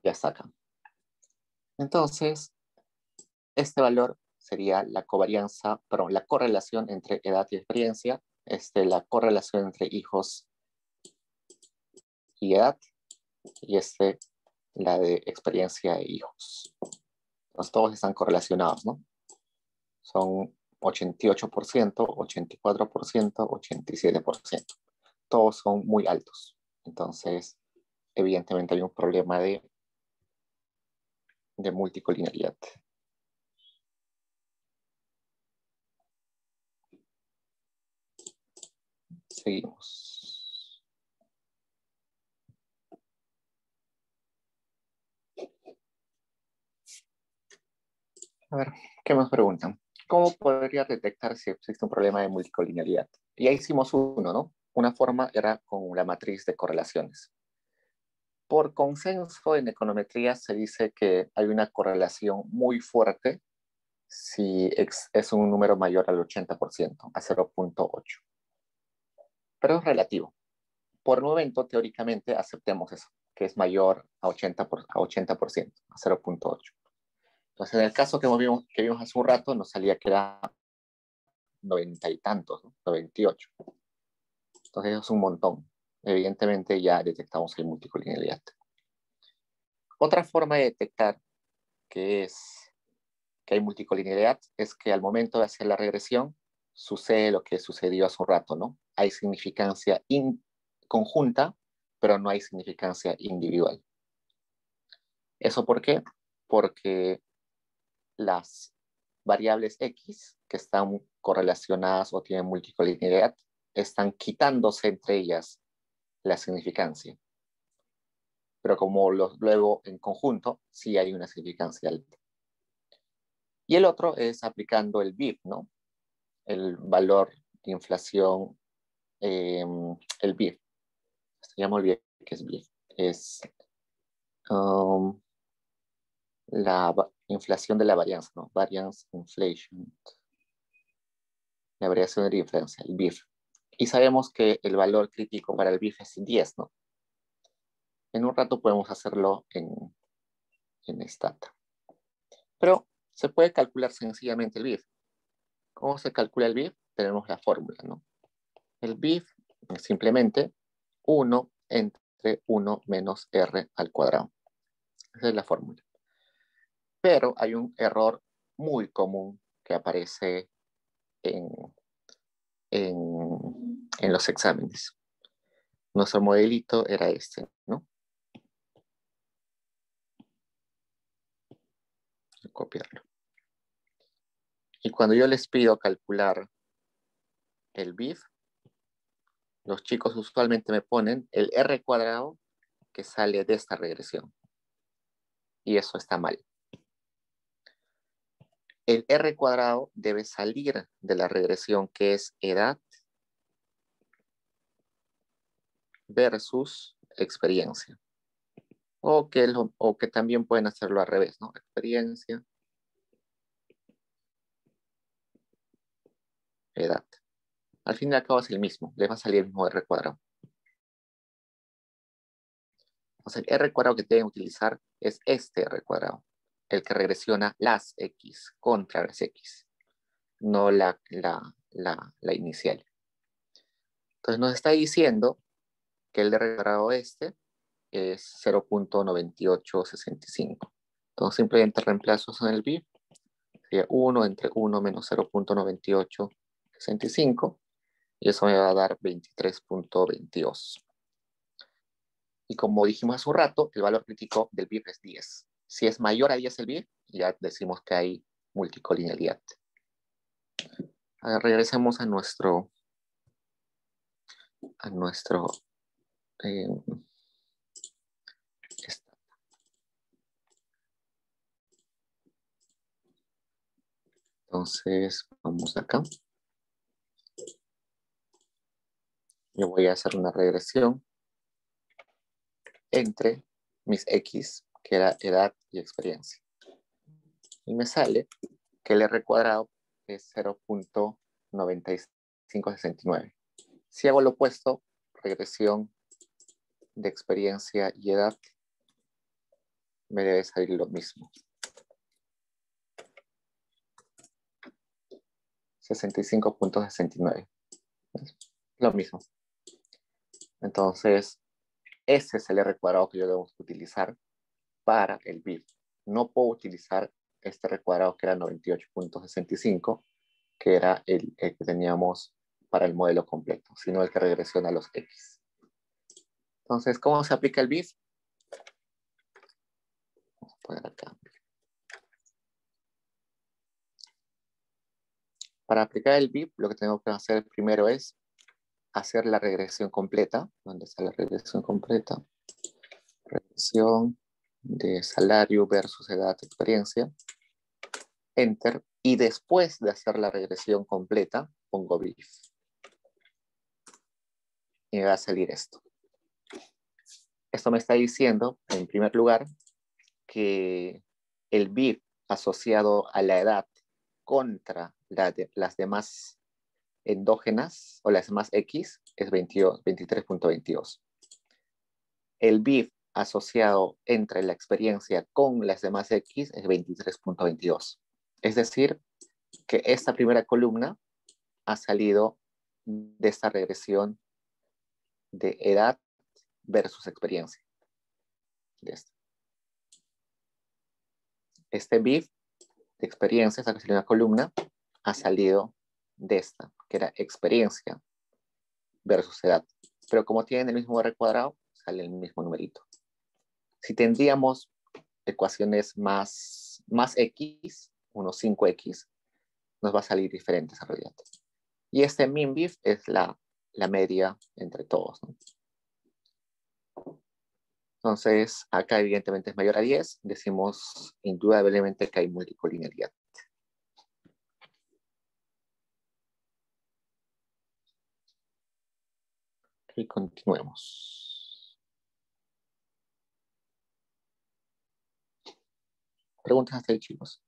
Ya sacan. Entonces, este valor sería la covarianza, perdón, la correlación entre edad y experiencia, la correlación entre hijos y edad, y la de experiencia e hijos. Entonces, todos están correlacionados, ¿no? Son 88%, 84%, 87%. Todos son muy altos. Entonces, evidentemente hay un problema de multicolinealidad. Seguimos. A ver, ¿qué más preguntan? ¿Cómo podría detectar si existe un problema de multicolinealidad? Ya hicimos uno, ¿no? Una forma era con la matriz de correlaciones. Por consenso en econometría se dice que hay una correlación muy fuerte si es un número mayor al 80%, a 0.8. Pero es relativo. Por el momento, teóricamente, aceptemos eso, que es mayor a 80%, a 0.8. Entonces, en el caso que vimos hace un rato, nos salía que era 90 y tantos, ¿no? 98. Entonces, eso es un montón. Evidentemente, ya detectamos el multicolinealidad. Otra forma de detectar que hay multicolinealidad es que al momento de hacer la regresión, sucede lo que sucedió hace un rato, ¿no? Hay significancia conjunta, pero no hay significancia individual. ¿Eso por qué? Porque las variables X que están correlacionadas o tienen multicolinealidad están quitándose entre ellas la significancia. Pero como luego en conjunto, sí hay una significancia alta. Y el otro es aplicando el BIP, ¿no? El valor de inflación, el BIF. Ya me olvidé que es BIF. Es la inflación de la varianza, ¿no? Variance inflation. La variación de diferencia, el BIF. Y sabemos que el valor crítico para el BIF es 10, ¿no? En un rato podemos hacerlo en Stata. Pero se puede calcular sencillamente el BIF. ¿Cómo se calcula el BIF? Tenemos la fórmula, ¿no? El BIF es simplemente 1 entre 1 menos R al cuadrado. Esa es la fórmula. Pero hay un error muy común que aparece en, en los exámenes. Nuestro modelito era este, ¿no? Voy a copiarlo. Y cuando yo les pido calcular el BIF, los chicos usualmente me ponen el R cuadrado que sale de esta regresión. Y eso está mal. El R cuadrado debe salir de la regresión que es edad versus experiencia. O que también pueden hacerlo al revés, ¿no? Experiencia, edad. Al fin y al cabo es el mismo, les va a salir el mismo R cuadrado. O sea, el R cuadrado que deben utilizar es este R cuadrado, el que regresiona las X contra las X, no la inicial. Entonces nos está diciendo que el R cuadrado este es 0.9865. Entonces simplemente reemplazo eso en el BIF, sería 1 entre 1 menos 0.9865, y eso me va a dar 23.22. Y como dijimos hace un rato, el valor crítico del BIF es 10. Si es mayor a 10 el BIF, ya decimos que hay multicolinealidad. Ahora regresemos a nuestro eh, Entonces, vamos acá. Yo voy a hacer una regresión entre mis X, que era edad y experiencia. Y me sale que el R cuadrado es 0.9569. Si hago lo opuesto, regresión de experiencia y edad, me debe salir lo mismo. 65.69. Lo mismo. Entonces, ese es el R cuadrado que yo debo utilizar para el BIF. No puedo utilizar este R cuadrado que era 98.65, que era el que teníamos para el modelo completo, sino el que regresiona a los X. Entonces, ¿cómo se aplica el BIF? Vamos a poner acá. Para aplicar el BIF, lo que tengo que hacer primero es hacer la regresión completa. ¿Dónde está la regresión completa? Regresión de salario versus edad, experiencia. Enter. Y después de hacer la regresión completa, pongo BIF. Y me va a salir esto. Esto me está diciendo, en primer lugar, que el BIF asociado a la edad contra las demás endógenas o las demás X es 23.22. El BIF asociado entre la experiencia con las demás X es 23.22. Es decir, que esta primera columna ha salido de esta regresión de edad versus experiencia. Este BIF de experiencia, esta que sería una columna, ha salido de esta, que era experiencia versus edad. Pero como tienen el mismo R cuadrado, sale el mismo numerito. Si tendríamos ecuaciones más X, unos 5X, nos va a salir diferente esa realidad. Y este min BIF es la media entre todos, ¿no? Entonces, acá evidentemente es mayor a 10. Decimos indudablemente que hay multicolinealidad. Y continuemos. Preguntas hasta ahí, chicos.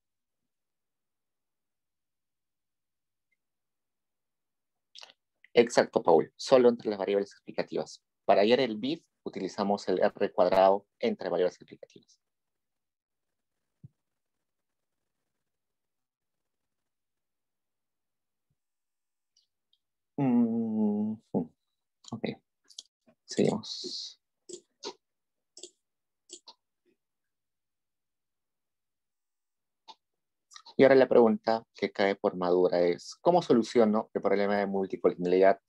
Exacto, Paul. Solo entre las variables explicativas. Para hallar el BIF, utilizamos el R cuadrado entre variables explicativas. Ok. Seguimos. Y ahora la pregunta que cae por madura es, ¿cómo soluciono el problema de multicolinealidad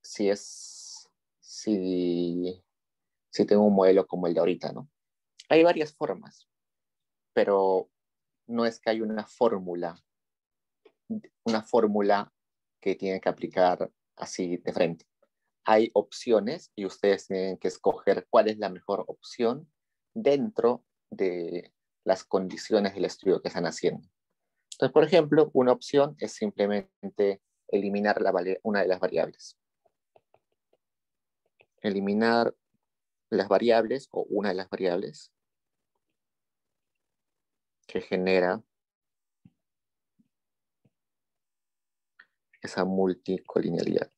si tengo un modelo como el de ahorita, ¿no? Hay varias formas, pero no es que hay una fórmula que tienen que aplicar así de frente. Hay opciones y ustedes tienen que escoger cuál es la mejor opción dentro de las condiciones del estudio que están haciendo. Entonces, por ejemplo, una opción es simplemente eliminar una de las variables. Eliminar las variables o una de las variables que genera esa multicolinealidad.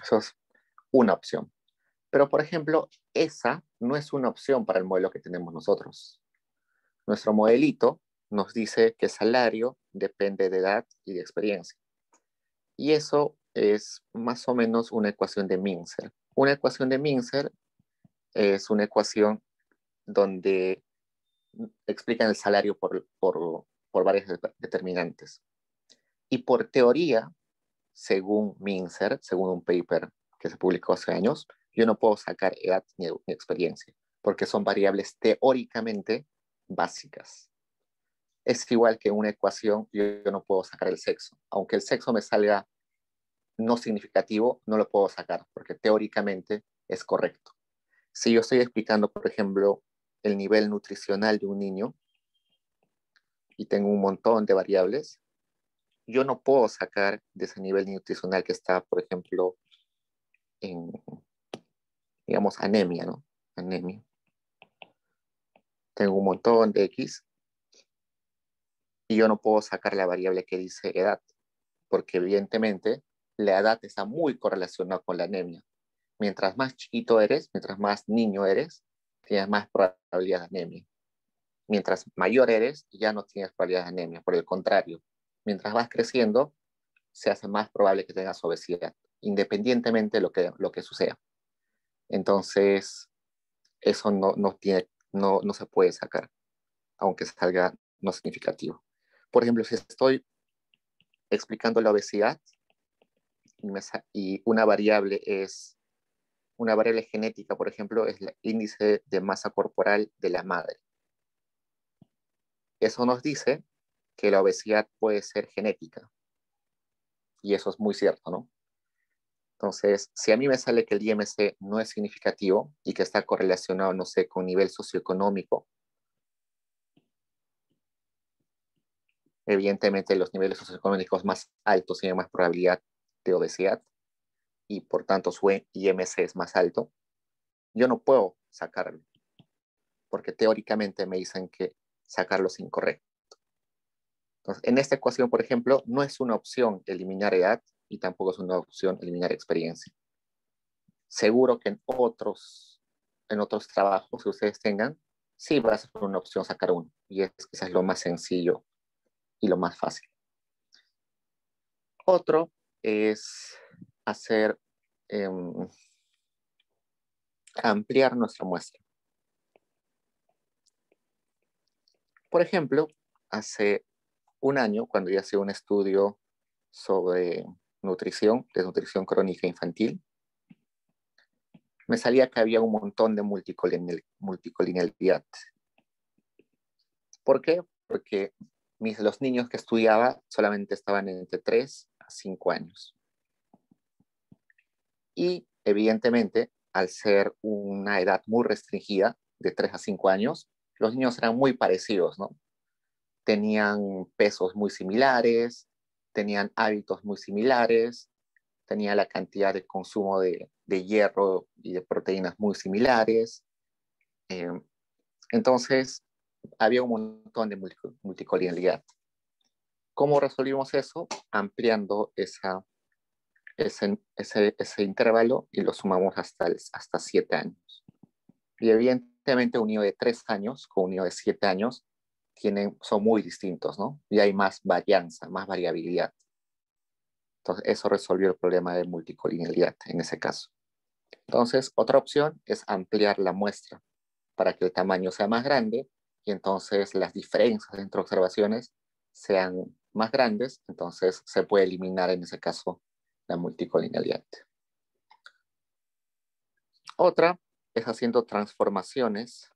Eso es una opción. Pero, por ejemplo, esa no es una opción para el modelo que tenemos nosotros. Nuestro modelito nos dice que salario depende de edad y de experiencia. Y eso es más o menos una ecuación de Mincer. Una ecuación de Mincer es una ecuación donde explican el salario por varias determinantes. Y por teoría, según Mincer, según un paper que se publicó hace años, yo no puedo sacar edad ni experiencia, porque son variables teóricamente básicas. Es igual que una ecuación, yo no puedo sacar el sexo. Aunque el sexo me salga no significativo, no lo puedo sacar, porque teóricamente es correcto. Si yo estoy explicando, por ejemplo, el nivel nutricional de un niño y tengo un montón de variables, yo no puedo sacar de ese nivel nutricional que está, por ejemplo, en, digamos, anemia, ¿no? Anemia. Tengo un montón de X y yo no puedo sacar la variable que dice edad, porque evidentemente la edad está muy correlacionada con la anemia. Mientras más chiquito eres, mientras más niño eres, tienes más probabilidad de anemia. Mientras mayor eres, ya no tienes probabilidad de anemia. Por el contrario, mientras vas creciendo, se hace más probable que tengas obesidad, independientemente de lo que suceda. Entonces, eso no se puede sacar, aunque salga no significativo. Por ejemplo, si estoy explicando la obesidad y una variable genética, por ejemplo, es el índice de masa corporal de la madre. Eso nos dice que la obesidad puede ser genética. Y eso es muy cierto, ¿no? Entonces, si a mí me sale que el IMC no es significativo y que está correlacionado, no sé, con nivel socioeconómico, evidentemente los niveles socioeconómicos más altos tienen más probabilidad de obesidad y por tanto su IMC es más alto, yo no puedo sacarlo, porque teóricamente me dicen que sacarlo es incorrecto. Entonces, en esta ecuación, por ejemplo, no es una opción eliminar edad y tampoco es una opción eliminar experiencia. Seguro que en otros trabajos que ustedes tengan, sí va a ser una opción sacar uno. Y es quizás lo más sencillo y lo más fácil. Otro es hacer, eh, ampliar nuestra muestra. Por ejemplo, hace un año, cuando yo hacía un estudio sobre nutrición, desnutrición crónica infantil, me salía que había un montón de multicolinialidad. ¿Por qué? Porque los niños que estudiaba solamente estaban entre 3 a 5 años. Y evidentemente, al ser una edad muy restringida, de 3 a 5 años, los niños eran muy parecidos, ¿no? Tenían pesos muy similares, tenían hábitos muy similares, tenían la cantidad de consumo de hierro y de proteínas muy similares. Eh, entonces, había un montón de multicolonialidad. ¿Cómo resolvimos eso? Ampliando ese intervalo y lo sumamos hasta 7 años. Y evidentemente un niño de 3 años con un niño de 7 años son muy distintos, ¿no? Y hay más varianza, más variabilidad. Entonces, eso resolvió el problema de multicolinialidad en ese caso. Entonces, otra opción es ampliar la muestra para que el tamaño sea más grande y entonces las diferencias entre observaciones sean más grandes, entonces se puede eliminar en ese caso la multicolinialidad. Otra es haciendo transformaciones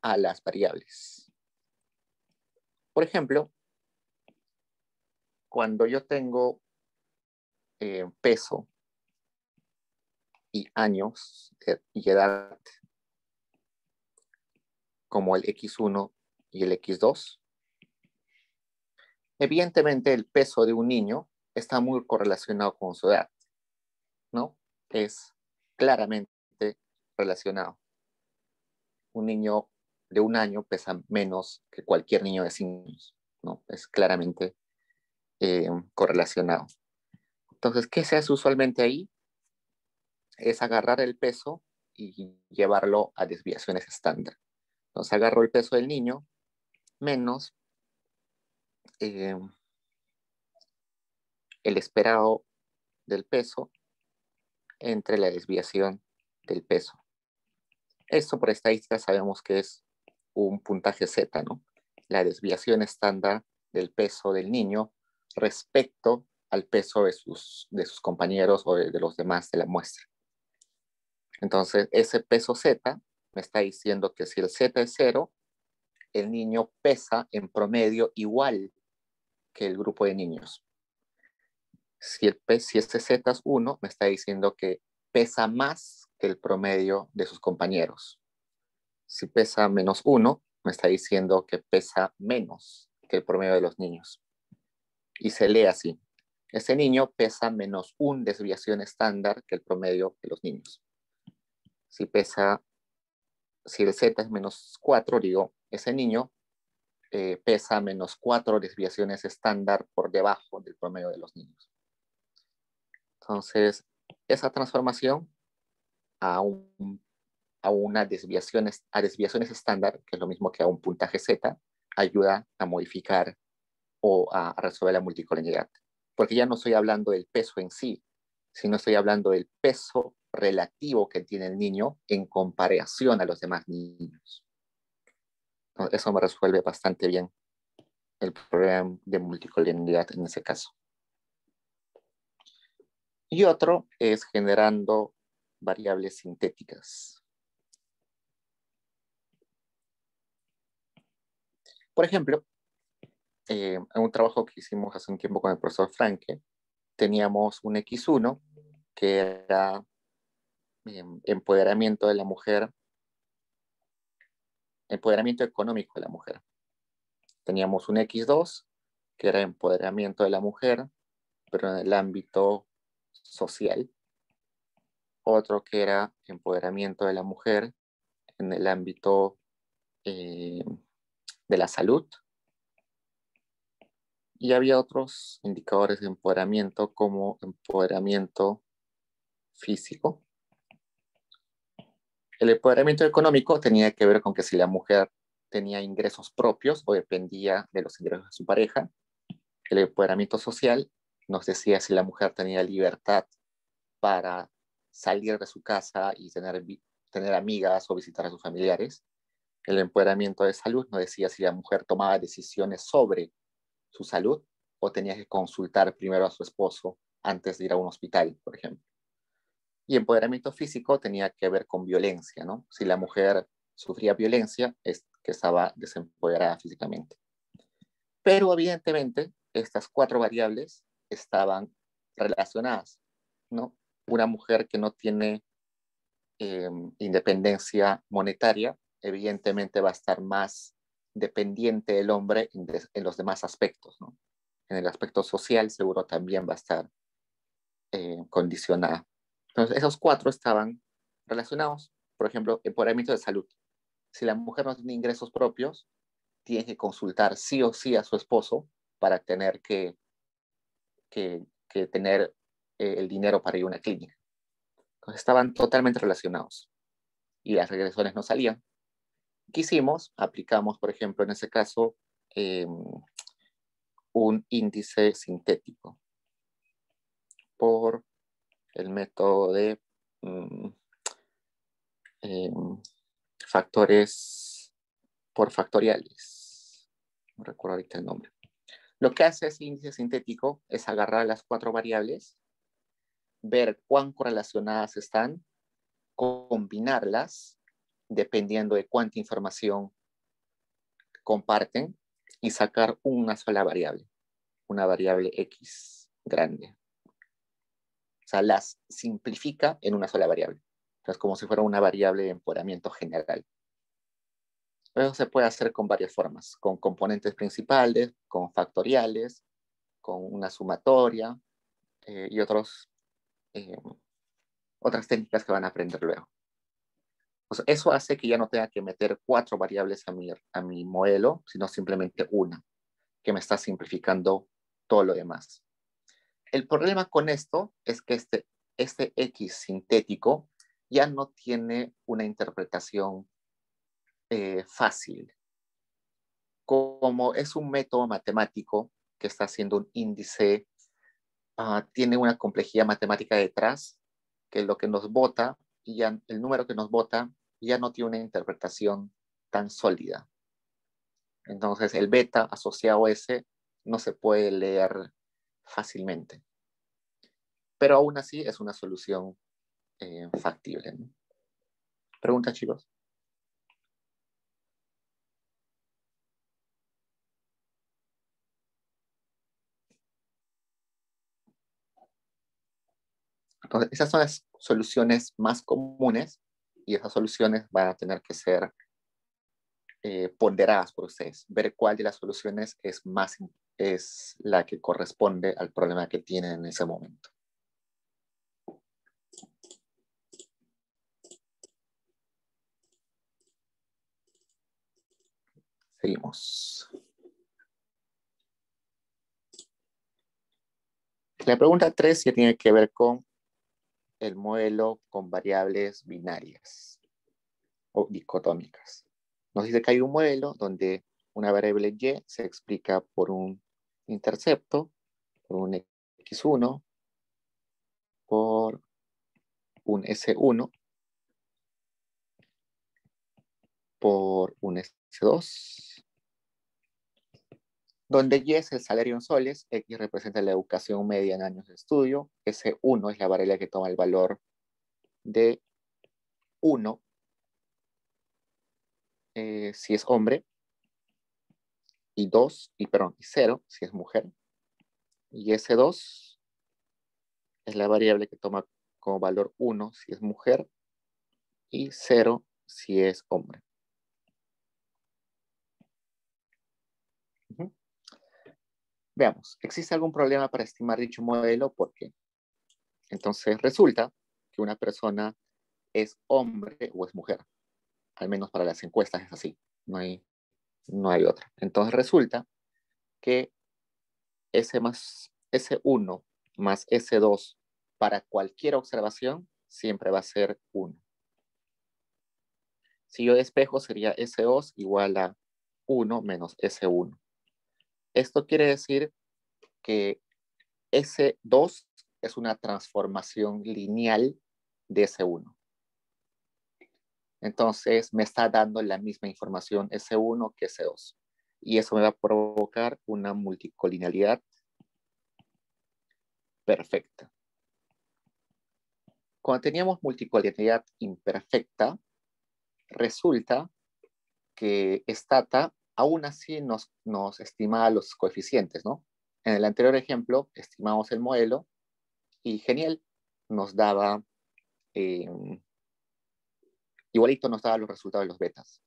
a las variables. Por ejemplo, cuando yo tengo peso y años y edad como el X1 y el X2, evidentemente el peso de un niño está muy correlacionado con su edad, ¿no? Es claramente relacionado. Un niño de 1 año pesa menos que cualquier niño de 5 años, ¿no? Es claramente correlacionado. Entonces, ¿qué se hace usualmente ahí? Es agarrar el peso y llevarlo a desviaciones estándar. Entonces, agarro el peso del niño menos eh, el esperado del peso entre la desviación del peso. Esto por estadística sabemos que es un puntaje Z, ¿no? La desviación estándar del peso del niño respecto al peso de sus compañeros o de los demás de la muestra. Entonces, ese peso Z me está diciendo que si el Z es 0, el niño pesa en promedio igual que el grupo de niños. Si ese Z es 1, me está diciendo que pesa más el promedio de sus compañeros. Si pesa -1, me está diciendo que pesa menos que el promedio de los niños. Y se lee así. Ese niño pesa -1 desviación estándar que el promedio de los niños. Si el Z es -4, digo, ese niño pesa -4 desviaciones estándar por debajo del promedio de los niños. Entonces, esa transformación a desviaciones estándar, que es lo mismo que a un puntaje Z, ayuda a modificar o a resolver la multicolonialidad. Porque ya no estoy hablando del peso en sí, sino estoy hablando del peso relativo que tiene el niño en comparación a los demás niños. Entonces, eso me resuelve bastante bien el problema de multicolonialidad en ese caso. Y otro es generando variables sintéticas. Por ejemplo, en un trabajo que hicimos hace un tiempo con el profesor Franke, teníamos un X1 que era empoderamiento de la mujer, empoderamiento económico de la mujer. Teníamos un X2 que era empoderamiento de la mujer, pero en el ámbito social. Otro que era empoderamiento de la mujer en el ámbito de la salud. Y había otros indicadores de empoderamiento como empoderamiento físico. El empoderamiento económico tenía que ver con que si la mujer tenía ingresos propios o dependía de los ingresos de su pareja. El empoderamiento social nos decía si la mujer tenía libertad para salir de su casa y tener amigas o visitar a sus familiares. El empoderamiento de salud nos decía si la mujer tomaba decisiones sobre su salud o tenía que consultar primero a su esposo antes de ir a un hospital, por ejemplo. Y empoderamiento físico tenía que ver con violencia, ¿no? Si la mujer sufría violencia, es que estaba desempoderada físicamente. Pero evidentemente, estas 4 variables estaban relacionadas, ¿no? Una mujer que no tiene independencia monetaria, evidentemente va a estar más dependiente del hombre en los demás aspectos, ¿no? En el aspecto social seguro también va a estar condicionada. Entonces, esos 4 estaban relacionados. Por ejemplo, empoderamiento de salud. Si la mujer no tiene ingresos propios, tiene que consultar sí o sí a su esposo para tener que tener el dinero para ir a una clínica. Entonces, estaban totalmente relacionados y las regresiones no salían. ¿Qué hicimos? Aplicamos, por ejemplo, en ese caso, un índice sintético por el método de factores por factoriales. No recuerdo ahorita el nombre. Lo que hace ese índice sintético es agarrar las 4 variables, ver cuán correlacionadas están, combinarlas dependiendo de cuánta información comparten y sacar una sola variable, una variable X grande. O sea, las simplifica en una sola variable. Entonces, como si fuera una variable de empoderamiento general. Eso se puede hacer con varias formas, con componentes principales, con factoriales, con una sumatoria y otras técnicas que van a aprender luego. O sea, eso hace que ya no tenga que meter 4 variables a mi modelo, sino simplemente una, que me está simplificando todo lo demás. El problema con esto es que este X sintético ya no tiene una interpretación fácil. Como es un método matemático que está haciendo un índice, tiene una complejidad matemática detrás, que lo que nos bota, y ya el número que nos bota ya no tiene una interpretación tan sólida. Entonces el beta asociado a ese no se puede leer fácilmente. Pero aún así es una solución factible, ¿no? ¿Preguntas, chicos? Entonces, esas son las soluciones más comunes y esas soluciones van a tener que ser ponderadas por ustedes, ver cuál de las soluciones es la que corresponde al problema que tienen en ese momento. Seguimos. La pregunta 3 ya tiene que ver con el modelo con variables binarias o dicotómicas. Nos dice que hay un modelo donde una variable y se explica por un intercepto, por un x1, por un s1, por un s2, donde y es el salario en soles, x representa la educación media en años de estudio, s1 es la variable que toma el valor de 1 si es hombre, y 0 si es mujer, y S2 es la variable que toma como valor 1 si es mujer y 0 si es hombre. Veamos, ¿existe algún problema para estimar dicho modelo? ¿Por qué? Entonces resulta que una persona es hombre o es mujer. Al menos para las encuestas es así. No hay otra. Entonces resulta que S1 más S2 para cualquier observación siempre va a ser 1. Si yo despejo sería S2 igual a 1 menos S1. Esto quiere decir que S2 es una transformación lineal de S1. Entonces me está dando la misma información S1 que S2. Y eso me va a provocar una multicolinealidad perfecta. Cuando teníamos multicolinealidad imperfecta, resulta que Stata aún así nos estimaba los coeficientes, ¿no? En el anterior ejemplo, estimamos el modelo y genial, nos daba, igualito nos daba los resultados de los betas,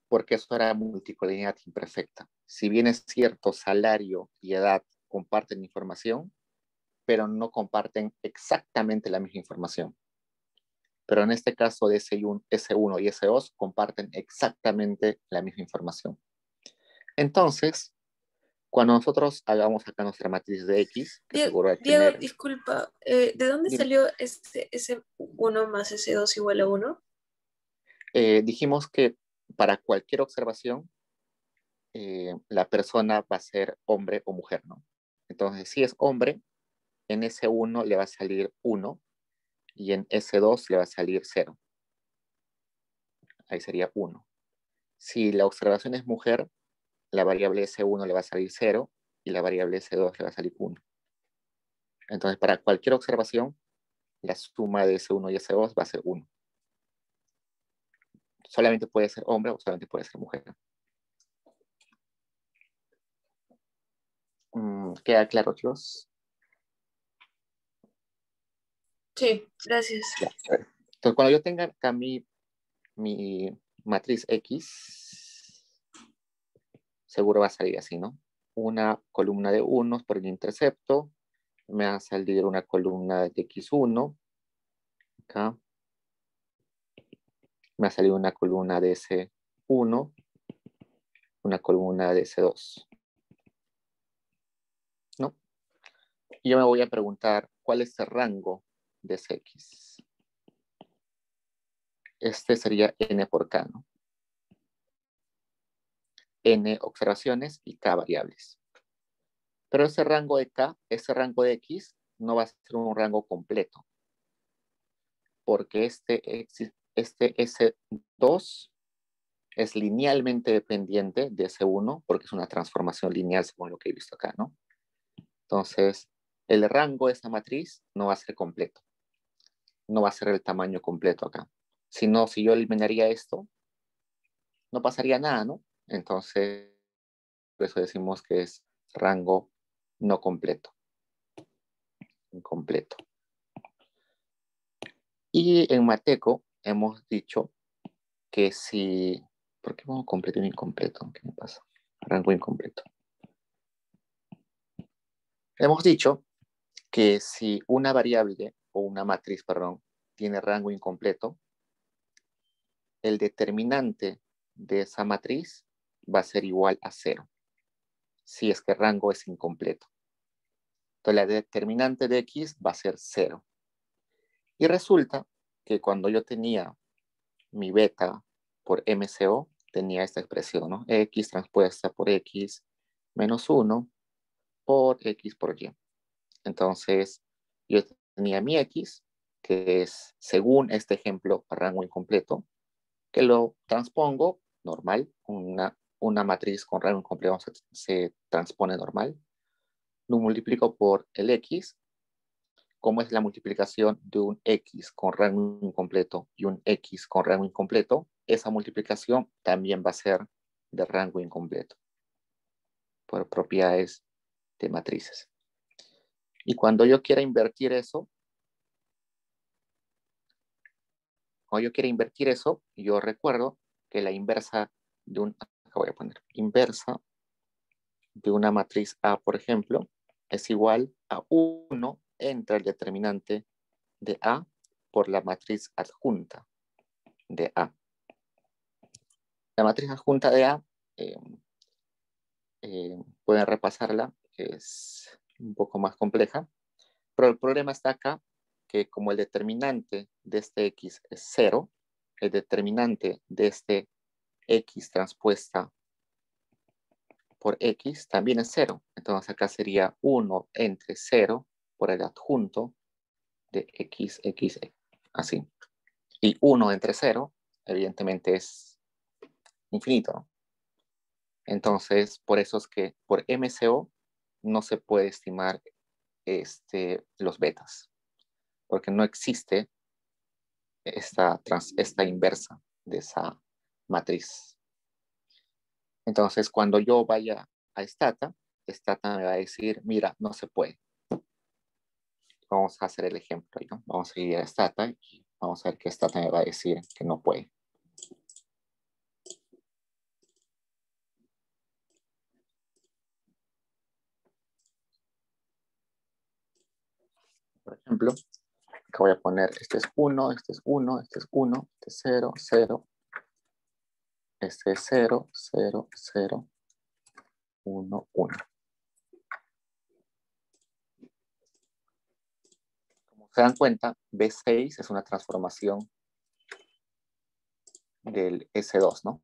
porque eso era multicolinealidad imperfecta. Si bien es cierto, salario y edad comparten información, pero no comparten exactamente la misma información. Pero en este caso de S1 y S2 comparten exactamente la misma información. Entonces, cuando nosotros hagamos acá nuestra matriz de X, que seguro va a Diego, tener... disculpa, ¿de dónde Dime. salió ese 1 más ese 2 igual a 1? Dijimos que para cualquier observación, la persona va a ser hombre o mujer, ¿no? Entonces, si es hombre, en S1 le va a salir 1 y en S2 le va a salir 0. Ahí sería 1. Si la observación es mujer, la variable S1 le va a salir 0 y la variable S2 le va a salir 1. Entonces, para cualquier observación, la suma de S1 y S2 va a ser 1. Solamente puede ser hombre o solamente puede ser mujer. ¿Queda claro, chicos? Sí, gracias. Ya. Entonces, cuando yo tenga acá mi matriz X, seguro va a salir así, ¿no? Una columna de unos por el intercepto, me va a salir una columna de X1, acá, me va a salir una columna de S1, una columna de S2, ¿no? Y yo me voy a preguntar, ¿cuál es el rango de ese X? Este sería N por K, ¿no? N observaciones y K variables. Pero ese rango de K, ese rango de X, no va a ser un rango completo, porque este S2 es linealmente dependiente de S1, porque es una transformación lineal según lo que he visto acá, ¿no? Entonces, el rango de esa matriz no va a ser completo, no va a ser el tamaño completo acá. Si no, si yo eliminaría esto, no pasaría nada, ¿no? Entonces, por eso decimos que es rango no completo, incompleto. Y en Mateco hemos dicho que si... ¿Por qué pongo completo y incompleto? ¿Qué me pasa? Rango incompleto. Hemos dicho que si una variable o una matriz, perdón, tiene rango incompleto, el determinante de esa matriz va a ser igual a 0, si es que el rango es incompleto. Entonces la determinante de X va a ser 0. Y resulta que cuando yo tenía mi beta por MCO, tenía esta expresión, ¿no? X transpuesta por X menos 1 por X por Y. Entonces, yo tenía mi X, que es, según este ejemplo, rango incompleto, que lo transpongo normal, una matriz con rango incompleto se transpone normal, lo multiplico por el X, como es la multiplicación de un X con rango incompleto y un X con rango incompleto, esa multiplicación también va a ser de rango incompleto, por propiedades de matrices. Y cuando yo quiera invertir eso, yo recuerdo que la inversa de un, acá voy a poner, inversa de una matriz A, por ejemplo, es igual a 1 entre el determinante de A por la matriz adjunta de A. La matriz adjunta de A, pueden repasarla, es un poco más compleja, pero el problema está acá, que como el determinante de este X es 0, el determinante de este X transpuesta por X también es 0. Entonces acá sería 1 entre 0 por el adjunto de X, así. Y 1 entre 0, evidentemente es infinito, ¿no? Entonces, por eso es que por MCO no se puede estimar los betas, porque no existe esta inversa de esa matriz. Entonces, cuando yo vaya a Stata me va a decir, mira, no se puede. Vamos a hacer el ejemplo, ¿no? Vamos a ir a Stata y vamos a ver que Stata me va a decir que no puede. Por ejemplo, acá voy a poner, este es 1, este es 1, este es 1, este es 0, 0, este es 0, 0, 0, 1, 1. Como se dan cuenta, B6 es una transformación del S2, ¿no?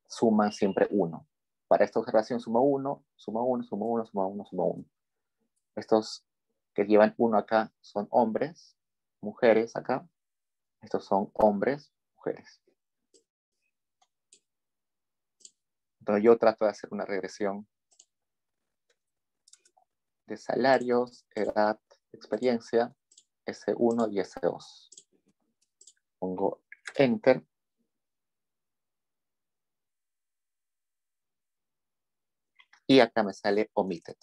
Suman siempre 1. Para esta observación suma 1, suma 1, suma 1, suma 1, suma 1. Estos que llevan 1 acá son hombres, mujeres acá. Estos son hombres, mujeres. Entonces yo trato de hacer una regresión de salarios, edad, experiencia, S1 y S2. Pongo Enter. Y acá me sale Omitted.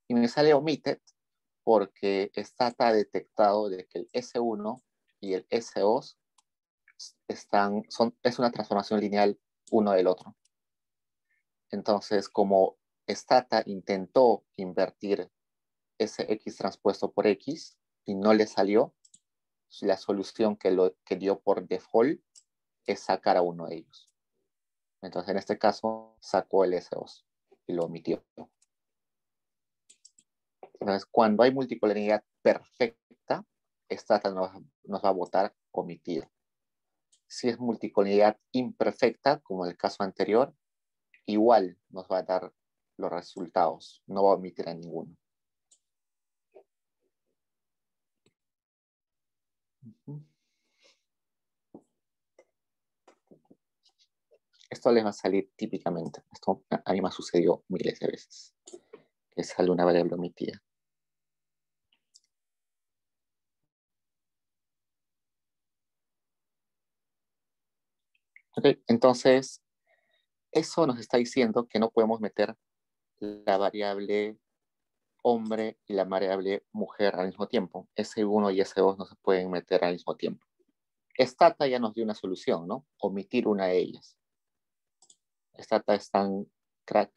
Y me sale Omitted porque Stata ha detectado de que el S1 y el S2 es una transformación lineal uno del otro. Entonces, como Stata intentó invertir ese X transpuesto por X y no le salió, la solución que dio por default es sacar a uno de ellos. Entonces, en este caso, sacó el S2 y lo omitió. Entonces, cuando hay multipolaridad perfecta, Stata nos va a votar omitido. Si es multipolaridad imperfecta, como en el caso anterior, igual nos va a dar los resultados, no va a omitir a ninguno. Esto les va a salir típicamente. Esto a mí me sucedió miles de veces, que sale una variable omitida. Ok, entonces, eso nos está diciendo que no podemos meter la variable hombre y la variable mujer al mismo tiempo. S1 y S2 no se pueden meter al mismo tiempo. Stata ya nos dio una solución, ¿no? Omitir una de ellas. Stata es tan crack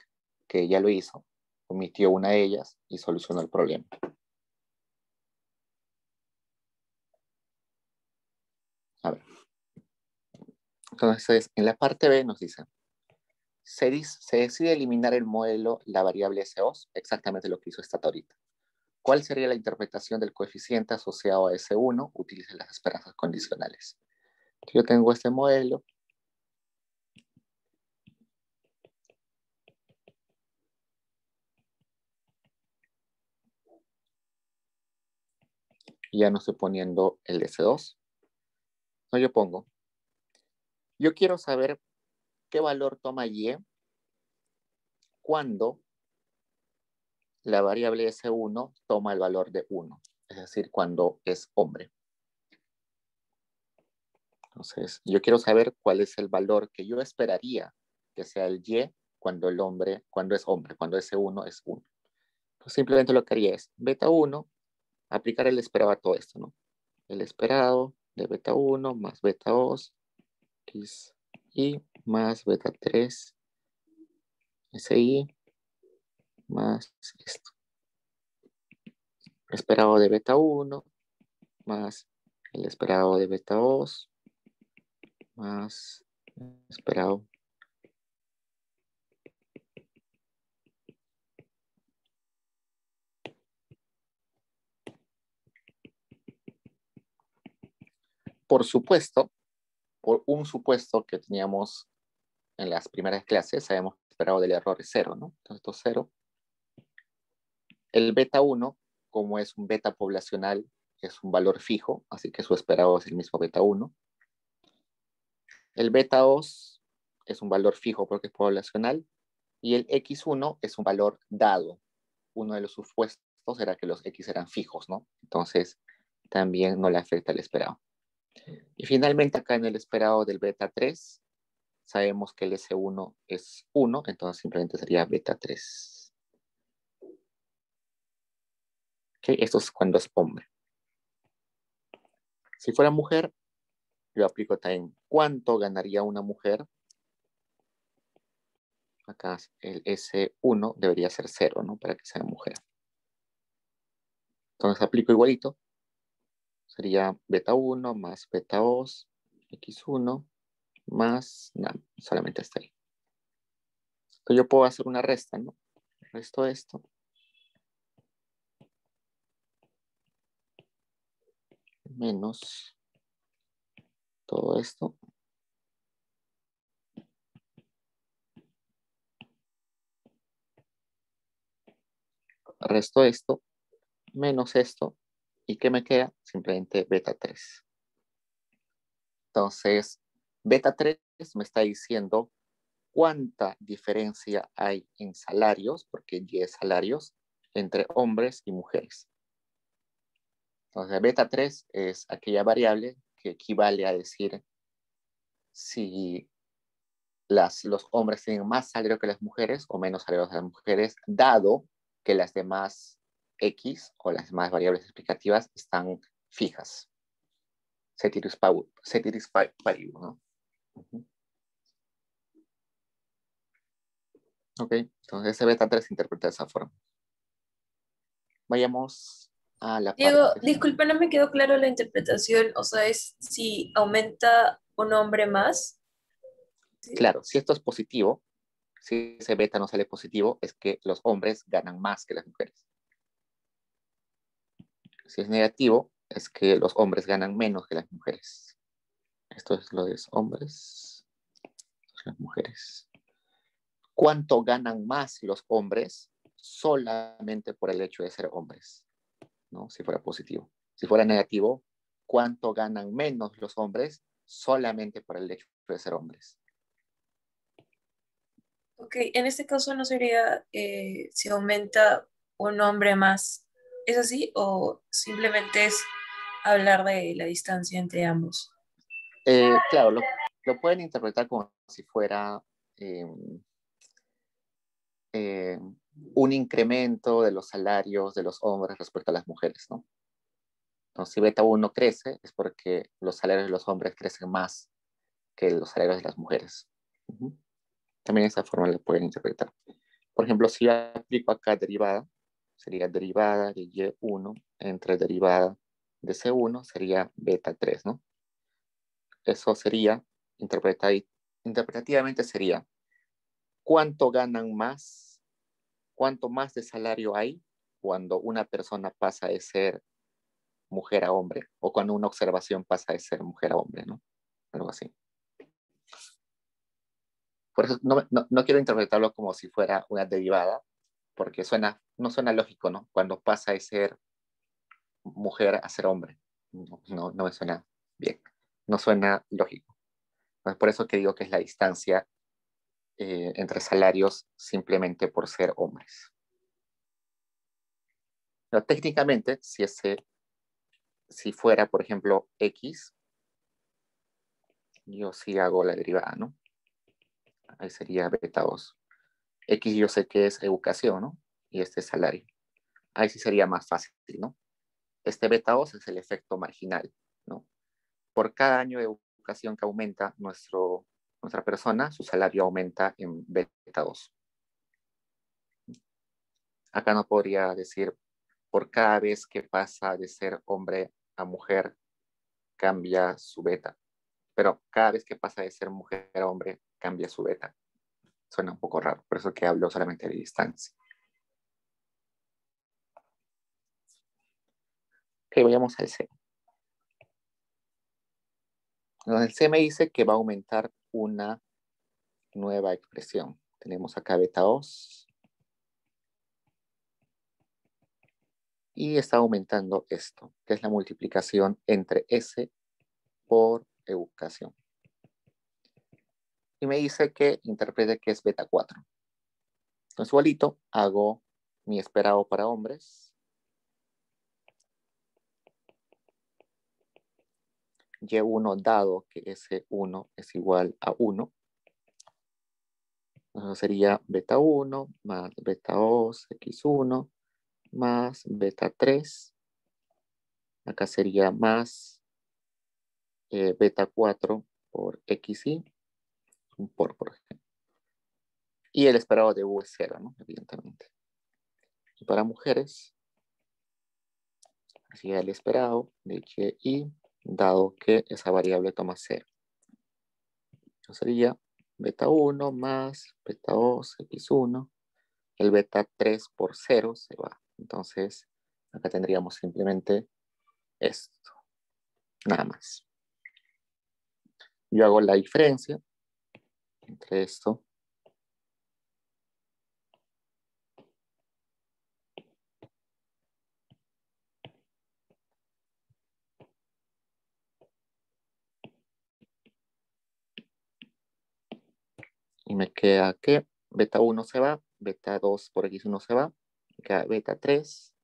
que ya lo hizo, omitió una de ellas y solucionó el problema. A ver. Entonces, en la parte B nos dice, se decide eliminar el modelo, la variable S2, exactamente lo que hizo Stata ahorita. ¿Cuál sería la interpretación del coeficiente asociado a S1? Utilice las esperanzas condicionales. Yo tengo este modelo. Y ya no estoy poniendo el S2. No, yo quiero saber qué valor toma Y cuando la variable S1 toma el valor de 1. Es decir, cuando es hombre. Entonces, yo quiero saber cuál es el valor que yo esperaría que sea el Y cuando es hombre, cuando S1 es 1. Pues simplemente lo que haría es beta 1, aplicar el esperado a todo esto, ¿no? El esperado de beta 1 más beta 2, X y más beta 3, SI, más esto. Esperado de beta 1 más el esperado de beta 2 más esperado. Por supuesto, por un supuesto que teníamos en las primeras clases, habíamos esperado del error es 0, ¿no? Entonces esto es 0. El beta 1, como es un beta poblacional, es un valor fijo, así que su esperado es el mismo beta 1. El beta 2 es un valor fijo porque es poblacional. Y el X1 es un valor dado. Uno de los supuestos era que los X eran fijos, ¿no? Entonces, también no le afecta el esperado. Y finalmente, acá en el esperado del beta 3, sabemos que el S1 es 1, entonces simplemente sería beta 3. ¿Okay? Esto es cuando es hombre. Si fuera mujer, yo aplico también cuánto ganaría una mujer. Acá el S1 debería ser 0, ¿no? Para que sea mujer. Entonces aplico igualito. Sería beta 1 más beta 2, X1 más, no, solamente está ahí. Entonces yo puedo hacer una resta, ¿no? Resto esto. Menos todo esto. Resto esto, menos esto. ¿Y qué me queda? Simplemente beta 3. Entonces, beta 3 me está diciendo cuánta diferencia hay en salarios, porque Y es salarios, entre hombres y mujeres. Entonces, beta 3 es aquella variable que equivale a decir si los hombres tienen más salario que las mujeres o menos salario que las mujeres, dado que las demás X o las demás variables explicativas están fijas. Ceteris paribus, ¿no? Ok, entonces ese beta 3 se interpreta de esa forma. Vayamos a la Diego, parte. disculpa, no me quedó claro la interpretación. O sea, es si aumenta un hombre más. ¿Sí? Claro, si esto es positivo, si ese beta no sale positivo, es que los hombres ganan más que las mujeres. Si es negativo, es que los hombres ganan menos que las mujeres. Esto es lo de los hombres, las mujeres. ¿Cuánto ganan más los hombres solamente por el hecho de ser hombres? ¿No? Si fuera positivo. Si fuera negativo, ¿cuánto ganan menos los hombres solamente por el hecho de ser hombres? Ok, en este caso no sería si aumenta un hombre más. ¿Es así? ¿O simplemente es hablar de la distancia entre ambos? Claro, lo pueden interpretar como si fuera, eh, un incremento de los salarios de los hombres respecto a las mujeres, ¿no? Entonces, si beta 1 crece, es porque los salarios de los hombres crecen más que los salarios de las mujeres. También de esa forma la pueden interpretar. Por ejemplo, si yo aplico acá derivada, sería derivada de Y1 entre derivada de C1, sería beta 3, ¿no? Eso sería, interpretativamente sería, ¿cuánto ganan más? ¿Cuánto más de salario hay cuando una persona pasa de ser mujer a hombre? O cuando una observación pasa de ser mujer a hombre, ¿no? Algo así. Por eso no quiero interpretarlo como si fuera una derivada, porque no suena lógico, ¿no? Cuando pasa de ser mujer a ser hombre. No me suena bien. No suena lógico. Por eso que digo que es la distancia entre salarios simplemente por ser hombres. Pero técnicamente, si fuera, por ejemplo, X, yo sí hago la derivada, ¿no? Ahí sería beta 2. X yo sé que es educación, ¿no? Y este es salario. Ahí sí sería más fácil, ¿no? Este beta 2 es el efecto marginal, ¿no? Por cada año de educación que aumenta nuestra persona, su salario aumenta en beta 2. Acá no podría decir por cada vez que pasa de ser hombre a mujer, cambia su beta. Pero cada vez que pasa de ser mujer a hombre, cambia su beta. Suena un poco raro, por eso que hablo solamente de distancia. Ok, vayamos al C. El C me dice que va a aumentar una nueva expresión. Tenemos acá beta 2. Y está aumentando esto, que es la multiplicación entre S por educación. Y me dice que interprete que es beta 4. Entonces, igualito, hago mi esperado para hombres. Y1 dado que S1 es igual a 1. Entonces sería beta 1 más beta 2, X1 más beta 3. Acá sería más beta 4 por XY, por ejemplo. Y el esperado de U es 0, ¿no? Evidentemente. Y para mujeres, sería el esperado de Y, dado que esa variable toma 0. Entonces sería beta 1 más beta 2, X1. El beta 3 por 0 se va. Entonces, acá tendríamos simplemente esto. Nada más. Yo hago la diferencia entre esto y me queda que beta 1 se va, beta 2 por X1 se va, me queda beta 3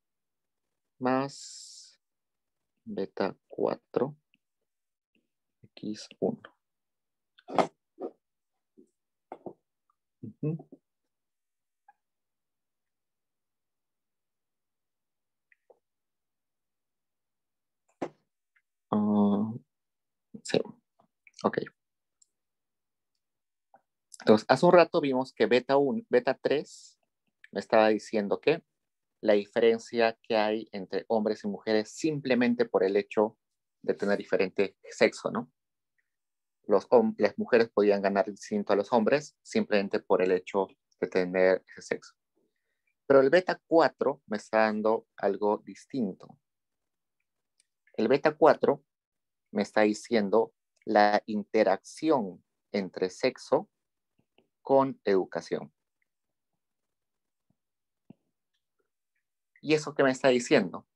más beta 4 X1. Sí, ok. Entonces, hace un rato vimos que beta 1, beta 3 me estaba diciendo que la diferencia que hay entre hombres y mujeres simplemente por el hecho de tener diferente sexo, ¿no? Las mujeres podían ganar distinto a los hombres simplemente por el hecho de tener ese sexo. Pero el beta 4 me está dando algo distinto. El beta 4 me está diciendo la interacción entre sexo con educación. ¿Y eso qué me está diciendo?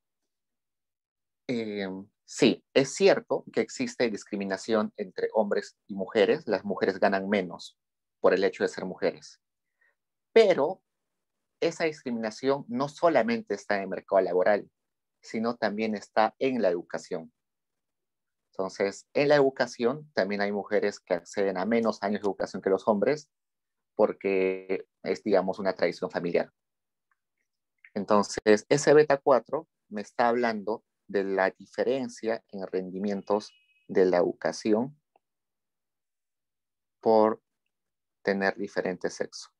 Sí, es cierto que existe discriminación entre hombres y mujeres. Las mujeres ganan menos por el hecho de ser mujeres. Pero esa discriminación no solamente está en el mercado laboral, sino también está en la educación. Entonces, en la educación también hay mujeres que acceden a menos años de educación que los hombres porque es, digamos, una tradición familiar. Entonces, ese beta 4 me está hablando de la diferencia en rendimientos de la educación por tener diferente sexo.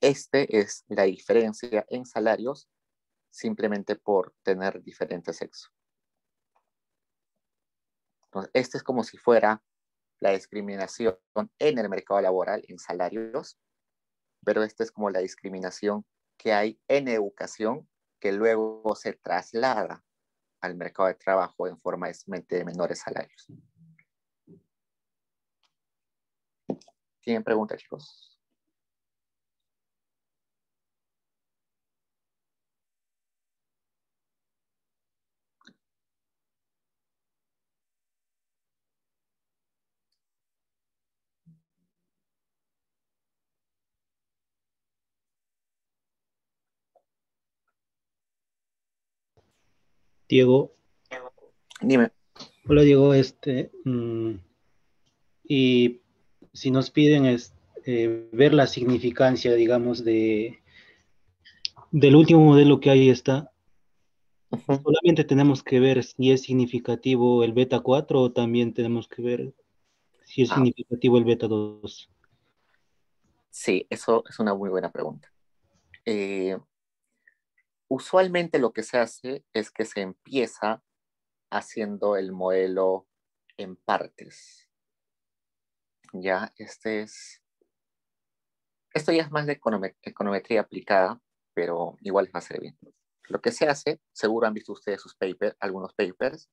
Este es la diferencia en salarios simplemente por tener diferente sexo. Entonces, este es como si fuera la discriminación en el mercado laboral en salarios, pero esta es como la discriminación que hay en educación que luego se traslada al mercado de trabajo en forma de menores salarios. ¿Tienen preguntas, chicos? Diego, Dime. hola Diego, y si nos piden ver la significancia, digamos, del último modelo que ahí está, solamente tenemos que ver si es significativo el beta 4 o también tenemos que ver si es Ah, significativo el beta 2. sí, eso es una muy buena pregunta. Usualmente lo que se hace es que se empieza haciendo el modelo en partes. Ya, esto ya es más de econometría aplicada, pero igual les va a ser bien. Lo que se hace, seguro han visto ustedes sus papers, algunos papers,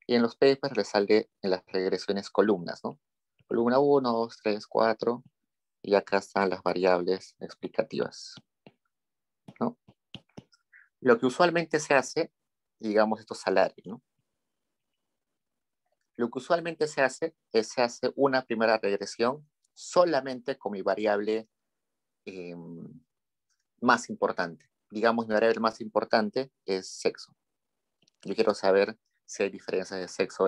y en los papers les sale en las regresiones columnas, ¿no? Columna 1, 2, 3, 4, y acá están las variables explicativas, ¿no? Lo que usualmente se hace, digamos, estos salarios, ¿no? Lo que usualmente se hace es se hace una primera regresión solamente con mi variable eh, más importante. Digamos, mi variable más importante es sexo. Yo quiero saber si hay diferencias de sexo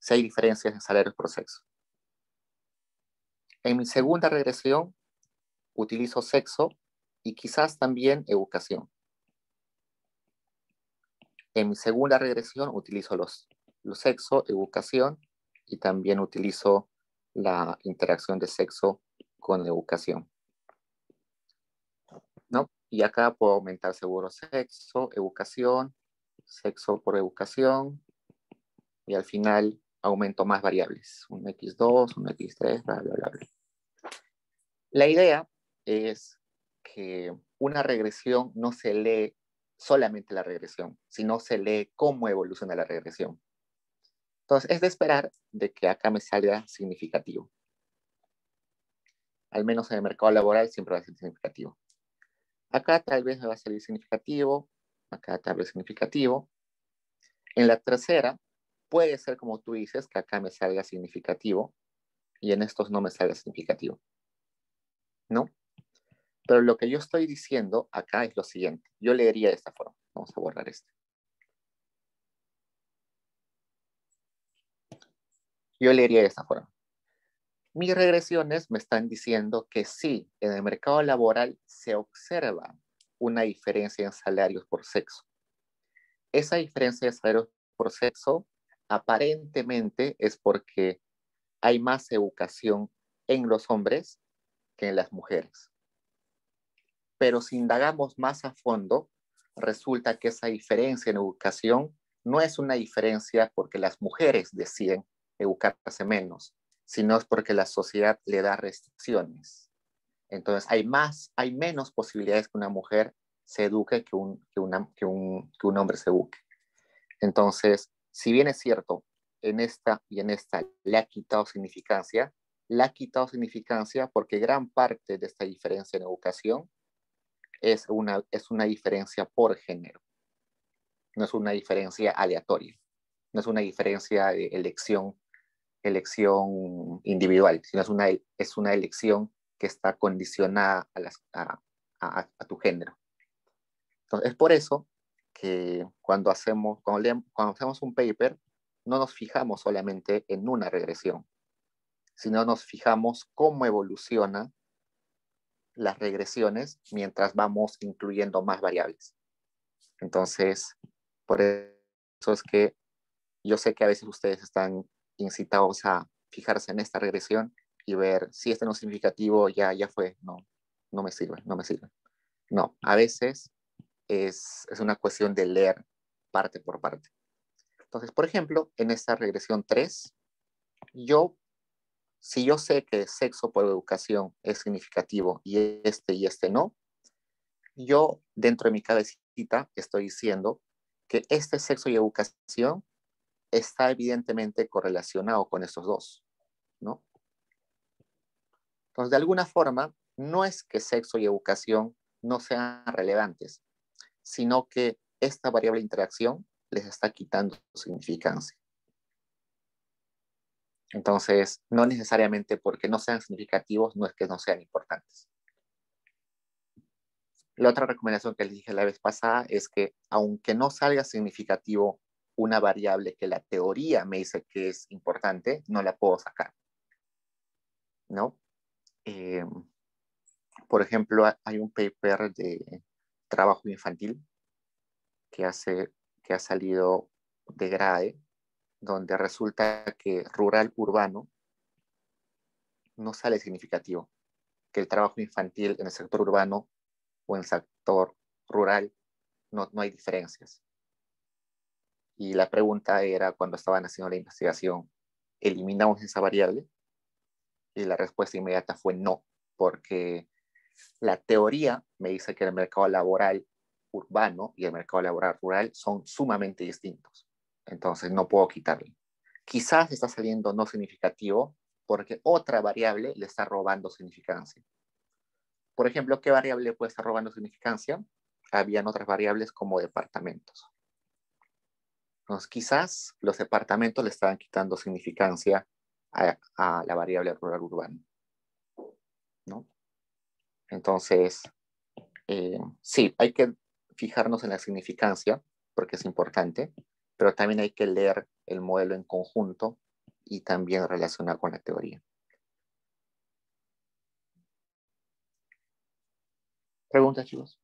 si hay diferencias en salarios por sexo. En mi segunda regresión utilizo sexo y quizás también educación. En mi segunda regresión utilizo los sexo, educación y también utilizo la interacción de sexo con educación, ¿no? Y acá puedo aumentar seguro sexo, educación, sexo por educación y al final aumento más variables, un X2, un X3, bla, bla, bla, bla. La idea es que una regresión no se lee solamente la regresión, sino se lee cómo evoluciona la regresión. Entonces, es de esperar de que acá me salga significativo. Al menos en el mercado laboral siempre va a ser significativo. Acá tal vez me va a salir significativo, acá tal vez significativo. En la tercera, puede ser como tú dices, que acá me salga significativo y en estos no me salga significativo, ¿no? Pero lo que yo estoy diciendo acá es lo siguiente. Yo leería de esta forma. Vamos a borrar esto. Yo leería de esta forma. Mis regresiones me están diciendo que sí, en el mercado laboral se observa una diferencia en salarios por sexo. Esa diferencia de salarios por sexo aparentemente es porque hay más educación en los hombres que en las mujeres. Pero si indagamos más a fondo, resulta que esa diferencia en educación no es una diferencia porque las mujeres deciden educarse menos, sino es porque la sociedad le da restricciones. Entonces hay menos posibilidades que una mujer se eduque que un hombre se eduque. Entonces, si bien es cierto, en esta y en esta le ha quitado significancia porque gran parte de esta diferencia en educación es una diferencia por género, no es una diferencia aleatoria, no es una diferencia de elección individual, sino es una elección que está condicionada a tu género. Entonces, es por eso que cuando hacemos un paper, no nos fijamos solamente en una regresión, sino nos fijamos cómo evolucionan las regresiones mientras vamos incluyendo más variables. Entonces, por eso es que yo sé que a veces ustedes están incitados a fijarse en esta regresión y ver si este no es significativo, ya fue, no me sirve, no me sirve. No, a veces es una cuestión de leer parte por parte. Entonces, por ejemplo, en esta regresión 3, si yo sé que sexo por educación es significativo y este no, yo dentro de mi cabecita estoy diciendo que este sexo y educación está evidentemente correlacionado con estos dos, ¿no? Entonces, de alguna forma, no es que sexo y educación no sean relevantes, sino que esta variable de interacción les está quitando significancia. Entonces, no necesariamente porque no sean significativos, no es que no sean importantes. La otra recomendación que les dije la vez pasada es que, aunque no salga significativo una variable que la teoría me dice que es importante, no la puedo sacar, ¿no? Por ejemplo, hay un paper de trabajo infantil que ha salido de GRADE, donde resulta que rural-urbano no sale significativo, que el trabajo infantil en el sector urbano o en el sector rural no hay diferencias. Y la pregunta era, cuando estaban haciendo la investigación, ¿eliminamos esa variable? Y la respuesta inmediata fue no, porque la teoría me dice que el mercado laboral urbano y el mercado laboral rural son sumamente distintos. Entonces no puedo quitarle. Quizás está saliendo no significativo porque otra variable le está robando significancia. Por ejemplo, ¿qué variable puede estar robando significancia? Habían otras variables como departamentos. Entonces, quizás los departamentos le estaban quitando significancia a la variable rural urbano, ¿no? Entonces, sí, hay que fijarnos en la significancia porque es importante, pero también hay que leer el modelo en conjunto y también relacionar con la teoría. ¿Preguntas, chicos?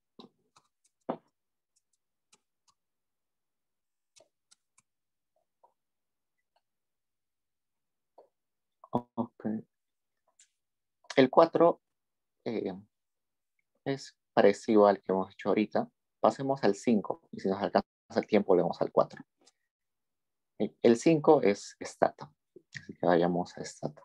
Okay. El 4 es parecido al que hemos hecho ahorita. Pasemos al 5 y si nos alcanza el tiempo, le vamos al 4. El 5 es stata, así que vayamos a stata.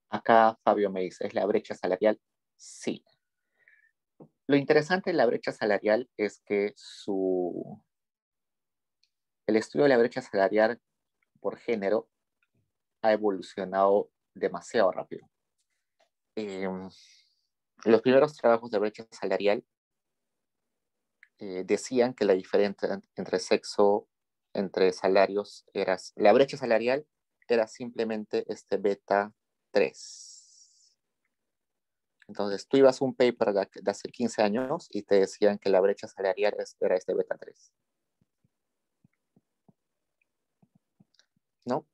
Acá Fabio me dice, ¿es la brecha salarial? Sí. Lo interesante de la brecha salarial es que el estudio de la brecha salarial por género ha evolucionado demasiado rápido. Los primeros trabajos de brecha salarial decían que la diferencia entre sexo, entre salarios, la brecha salarial era simplemente este beta 3. Entonces, tú ibas a un paper de hace 15 años y te decían que la brecha salarial era este beta 3. ¿No?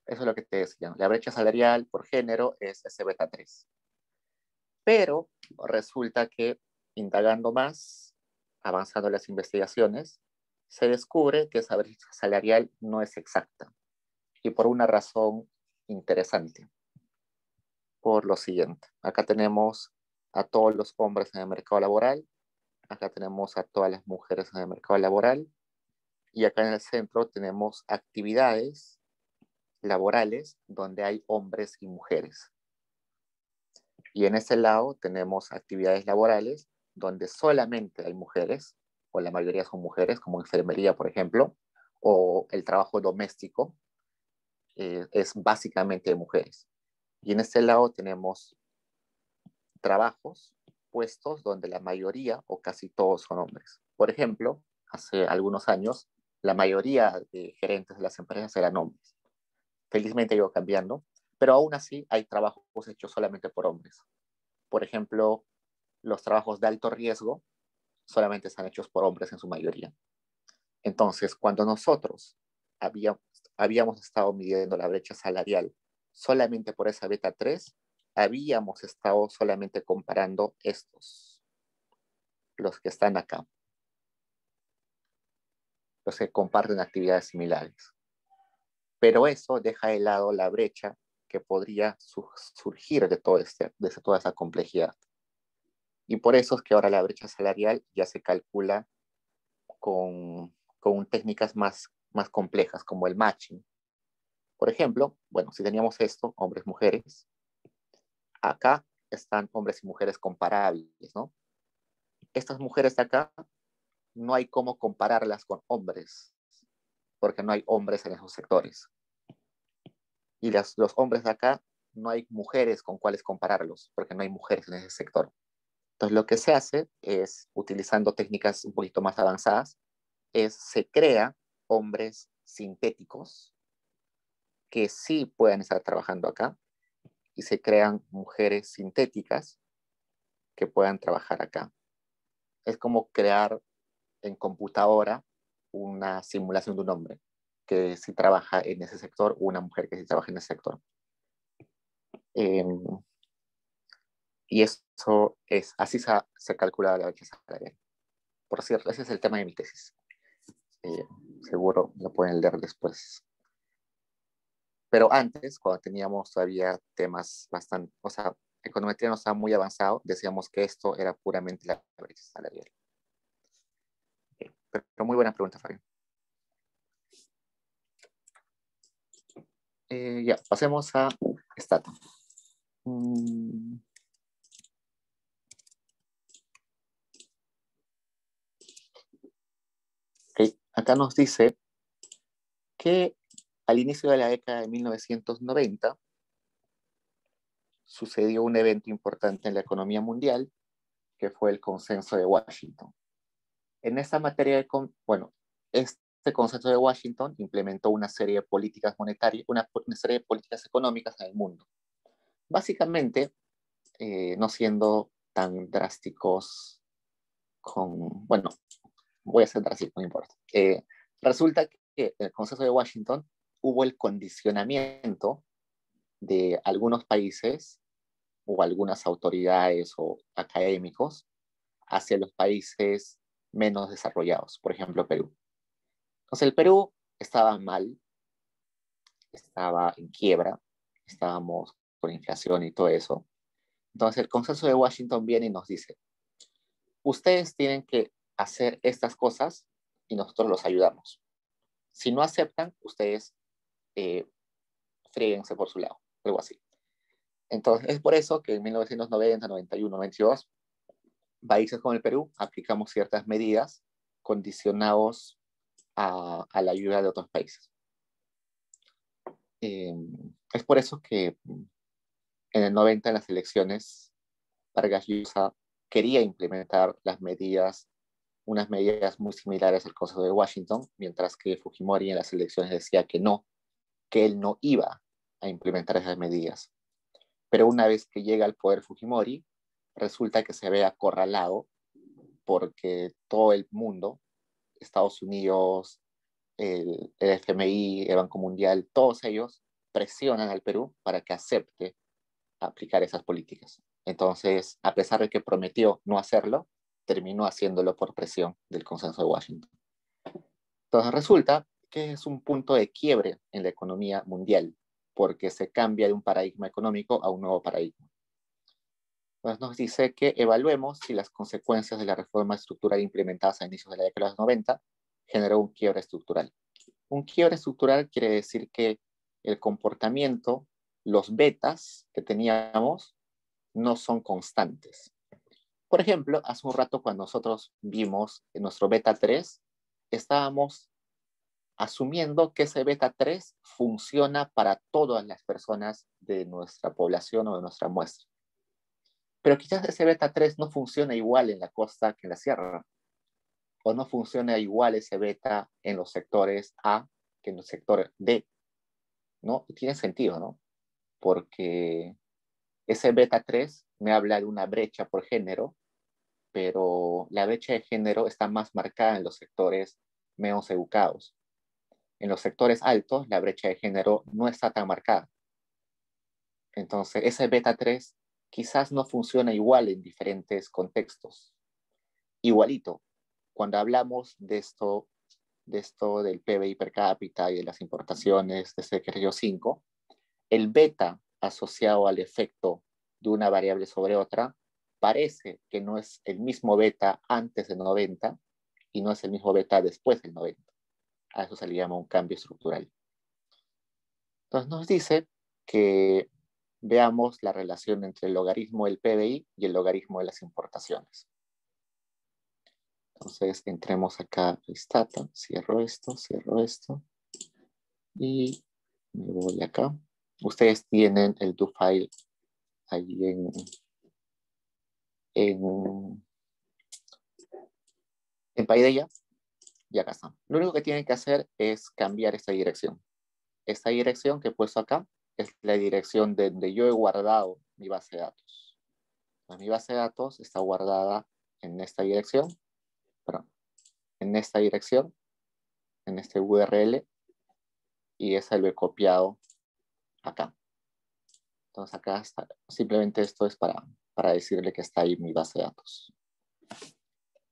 Eso es lo que te decían. La brecha salarial por género es ese beta 3. Pero resulta que, indagando más, avanzando las investigaciones, se descubre que esa brecha salarial no es exacta. Y por una razón interesante. Por lo siguiente. Acá tenemos a todos los hombres en el mercado laboral. Acá tenemos a todas las mujeres en el mercado laboral. Y acá en el centro tenemos actividades laborales donde hay hombres y mujeres. Y en ese lado tenemos actividades laborales donde solamente hay mujeres, o la mayoría son mujeres, como enfermería, por ejemplo, o el trabajo doméstico es básicamente de mujeres. Y en este lado tenemos trabajos, puestos donde la mayoría o casi todos son hombres. Por ejemplo, hace algunos años, la mayoría de gerentes de las empresas eran hombres. Felizmente ha ido cambiando, pero aún así hay trabajos hechos solamente por hombres. Por ejemplo, los trabajos de alto riesgo solamente están hechos por hombres en su mayoría. Entonces, cuando nosotros habíamos estado midiendo la brecha salarial solamente por esa beta 3, habíamos estado solamente comparando estos, los que están acá, los que comparten actividades similares. Pero eso deja de lado la brecha que podría surgir de toda esa complejidad. Y por eso es que ahora la brecha salarial ya se calcula con técnicas más complejas, como el matching. Por ejemplo, bueno, si teníamos esto, hombres, mujeres, acá están hombres y mujeres comparables, ¿no? Estas mujeres de acá no hay cómo compararlas con hombres, porque no hay hombres en esos sectores. Y los hombres de acá no hay mujeres con cuáles compararlos, porque no hay mujeres en ese sector. Entonces lo que se hace es, utilizando técnicas un poquito más avanzadas, se crea hombres sintéticos que sí puedan estar trabajando acá y se crean mujeres sintéticas que puedan trabajar acá. Es como crear en computadora una simulación de un hombre que sí trabaja en ese sector o una mujer que sí trabaja en ese sector. Y eso es, así se calcula la brecha salarial. Por cierto, ese es el tema de mi tesis. Seguro lo pueden leer después. Pero antes, cuando teníamos todavía temas bastante, o sea, econometría no estaba muy avanzado, decíamos que esto era puramente la brecha salarial. Pero muy buena pregunta, Fabio. Ya, pasemos a Stata. Okay. Acá nos dice que al inicio de la década de 1990 sucedió un evento importante en la economía mundial, que fue el Consenso de Washington. En esta materia, este Consenso de Washington implementó una serie de políticas monetarias, una serie de políticas económicas en el mundo. Básicamente, no siendo tan drásticos bueno, voy a ser drástico, no importa. Resulta que en el Consenso de Washington hubo el condicionamiento de algunos países o algunas autoridades o académicos hacia los países menos desarrollados, por ejemplo, Perú. Entonces, el Perú estaba mal, estaba en quiebra, estábamos con inflación y todo eso. Entonces, el Consenso de Washington viene y nos dice, ustedes tienen que hacer estas cosas y nosotros los ayudamos. Si no aceptan, ustedes fríguense por su lado, algo así. Entonces, es por eso que en 1990, 91, 92, países como el Perú aplicamos ciertas medidas condicionados a la ayuda de otros países. Es por eso que en el 90, en las elecciones, Vargas Llosa quería implementar unas medidas muy similares al Consenso de Washington, mientras que Fujimori en las elecciones decía que no, que él no iba a implementar esas medidas. Pero una vez que llega al poder Fujimori, resulta que se ve acorralado porque todo el mundo, Estados Unidos, el FMI, el Banco Mundial, todos ellos presionan al Perú para que acepte aplicar esas políticas. Entonces, a pesar de que prometió no hacerlo, terminó haciéndolo por presión del Consenso de Washington. Entonces, resulta que es un punto de quiebre en la economía mundial, porque se cambia de un paradigma económico a un nuevo paradigma. Entonces, nos dice que evaluemos si las consecuencias de la reforma estructural implementadas a inicios de la década de los 90 generó un quiebre estructural. Un quiebre estructural quiere decir que el comportamiento, los betas que teníamos, no son constantes. Por ejemplo, hace un rato cuando nosotros vimos en nuestro beta 3, estábamos asumiendo que ese beta 3 funciona para todas las personas de nuestra población o de nuestra muestra. Pero quizás ese beta 3 no funciona igual en la costa que en la sierra, o no funciona igual ese beta en los sectores A que en el sector D, ¿no? Y tiene sentido, ¿no? Porque ese beta 3 me habla de una brecha por género pero la brecha de género está más marcada en los sectores menos educados. En los sectores altos, la brecha de género no está tan marcada. Entonces, ese beta 3 quizás no funciona igual en diferentes contextos. Igualito, cuando hablamos de esto del PBI per cápita y de las importaciones de ese criterio 5, el beta asociado al efecto de una variable sobre otra parece que no es el mismo beta antes del 90 y no es el mismo beta después del 90. A eso se le llama un cambio estructural. Entonces nos dice que veamos la relación entre el logaritmo del PBI y el logaritmo de las importaciones. Entonces entremos acá a Stata, cierro esto y me voy acá. Ustedes tienen el do file ahí en Paideia y acá está. Lo único que tienen que hacer es cambiar esta dirección. Esta dirección que he puesto acá es la dirección donde yo he guardado mi base de datos. Entonces, mi base de datos está guardada en esta dirección, en esta dirección, en este URL, y esa lo he copiado acá. Entonces acá está, simplemente esto es para decirle que está ahí mi base de datos.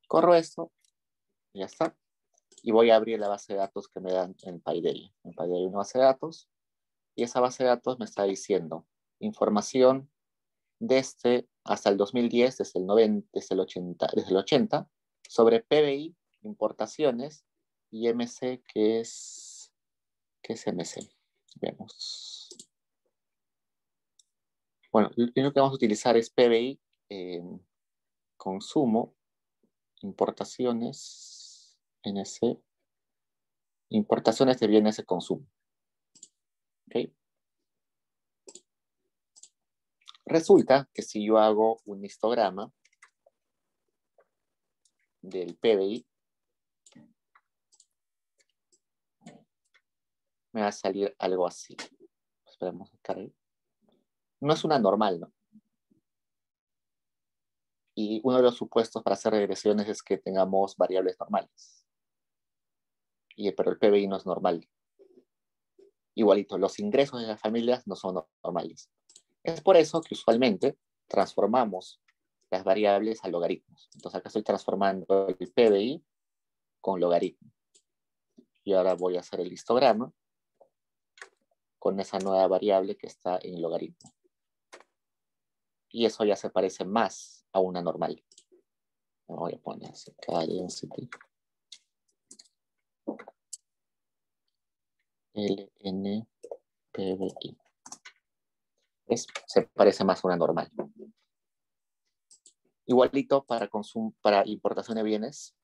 Corro esto, y ya está. Y voy a abrir la base de datos que me dan en Paideia. En Paideia hay una base de datos, y esa base de datos me está diciendo información desde hasta el 2010, desde el 90, desde el 80, sobre PBI, importaciones, y MC, ¿qué es MC? Vemos. Bueno, lo único que vamos a utilizar es PBI, consumo, importaciones, NC, importaciones de bienes de consumo. ¿Okay? Resulta que si yo hago un histograma del PBI, me va a salir algo así. Esperemos que cargue. No es una normal, ¿no? Y uno de los supuestos para hacer regresiones es que tengamos variables normales. Pero el PBI no es normal. Igualito, los ingresos de las familias no son normales. Es por eso que usualmente transformamos las variables a logaritmos. Entonces acá estoy transformando el PBI con logaritmo. Y ahora voy a hacer el histograma con esa nueva variable que está en logaritmo. Y eso ya se parece más a una normal. Voy a poner acá density. LNPBI. Se parece más a una normal. Igualito para importación de bienes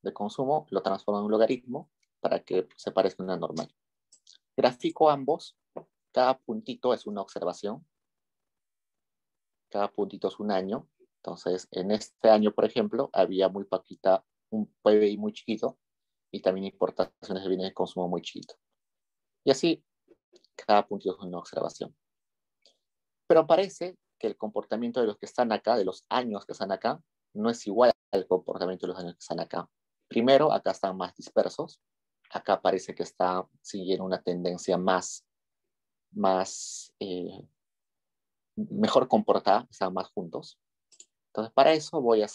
de consumo, lo transformo en un logaritmo para que se parezca a una normal. Grafico ambos. Cada puntito es una observación. Cada puntito es un año. Entonces, en este año, por ejemplo, había muy poquita, un PBI muy chiquito y también importaciones de bienes de consumo muy chiquito. Y así, cada puntito es una observación. Pero parece que el comportamiento de los que están acá, de los años que están acá, no es igual al comportamiento de los años que están acá. Primero, acá están más dispersos. Acá parece que está siguiendo una tendencia mejor comportada, están más juntos. Entonces, para eso voy a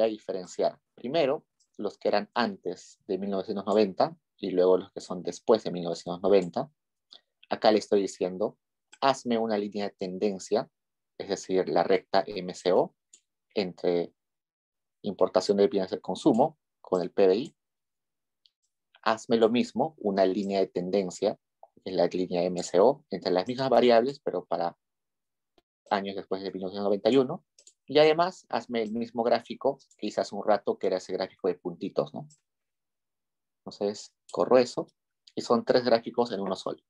diferenciar. Primero, los que eran antes de 1990 y luego los que son después de 1990. Acá le estoy diciendo, hazme una línea de tendencia, es decir, la recta MCO, entre importación de bienes de consumo con el PBI. Hazme lo mismo, una línea de tendencia, en la línea MCO, entre las mismas variables, pero para años después de 1991. Y además, hazme el mismo gráfico que hice hace un rato, que era ese gráfico de puntitos, ¿no? Entonces, corro eso, y son 3 gráficos en uno solo.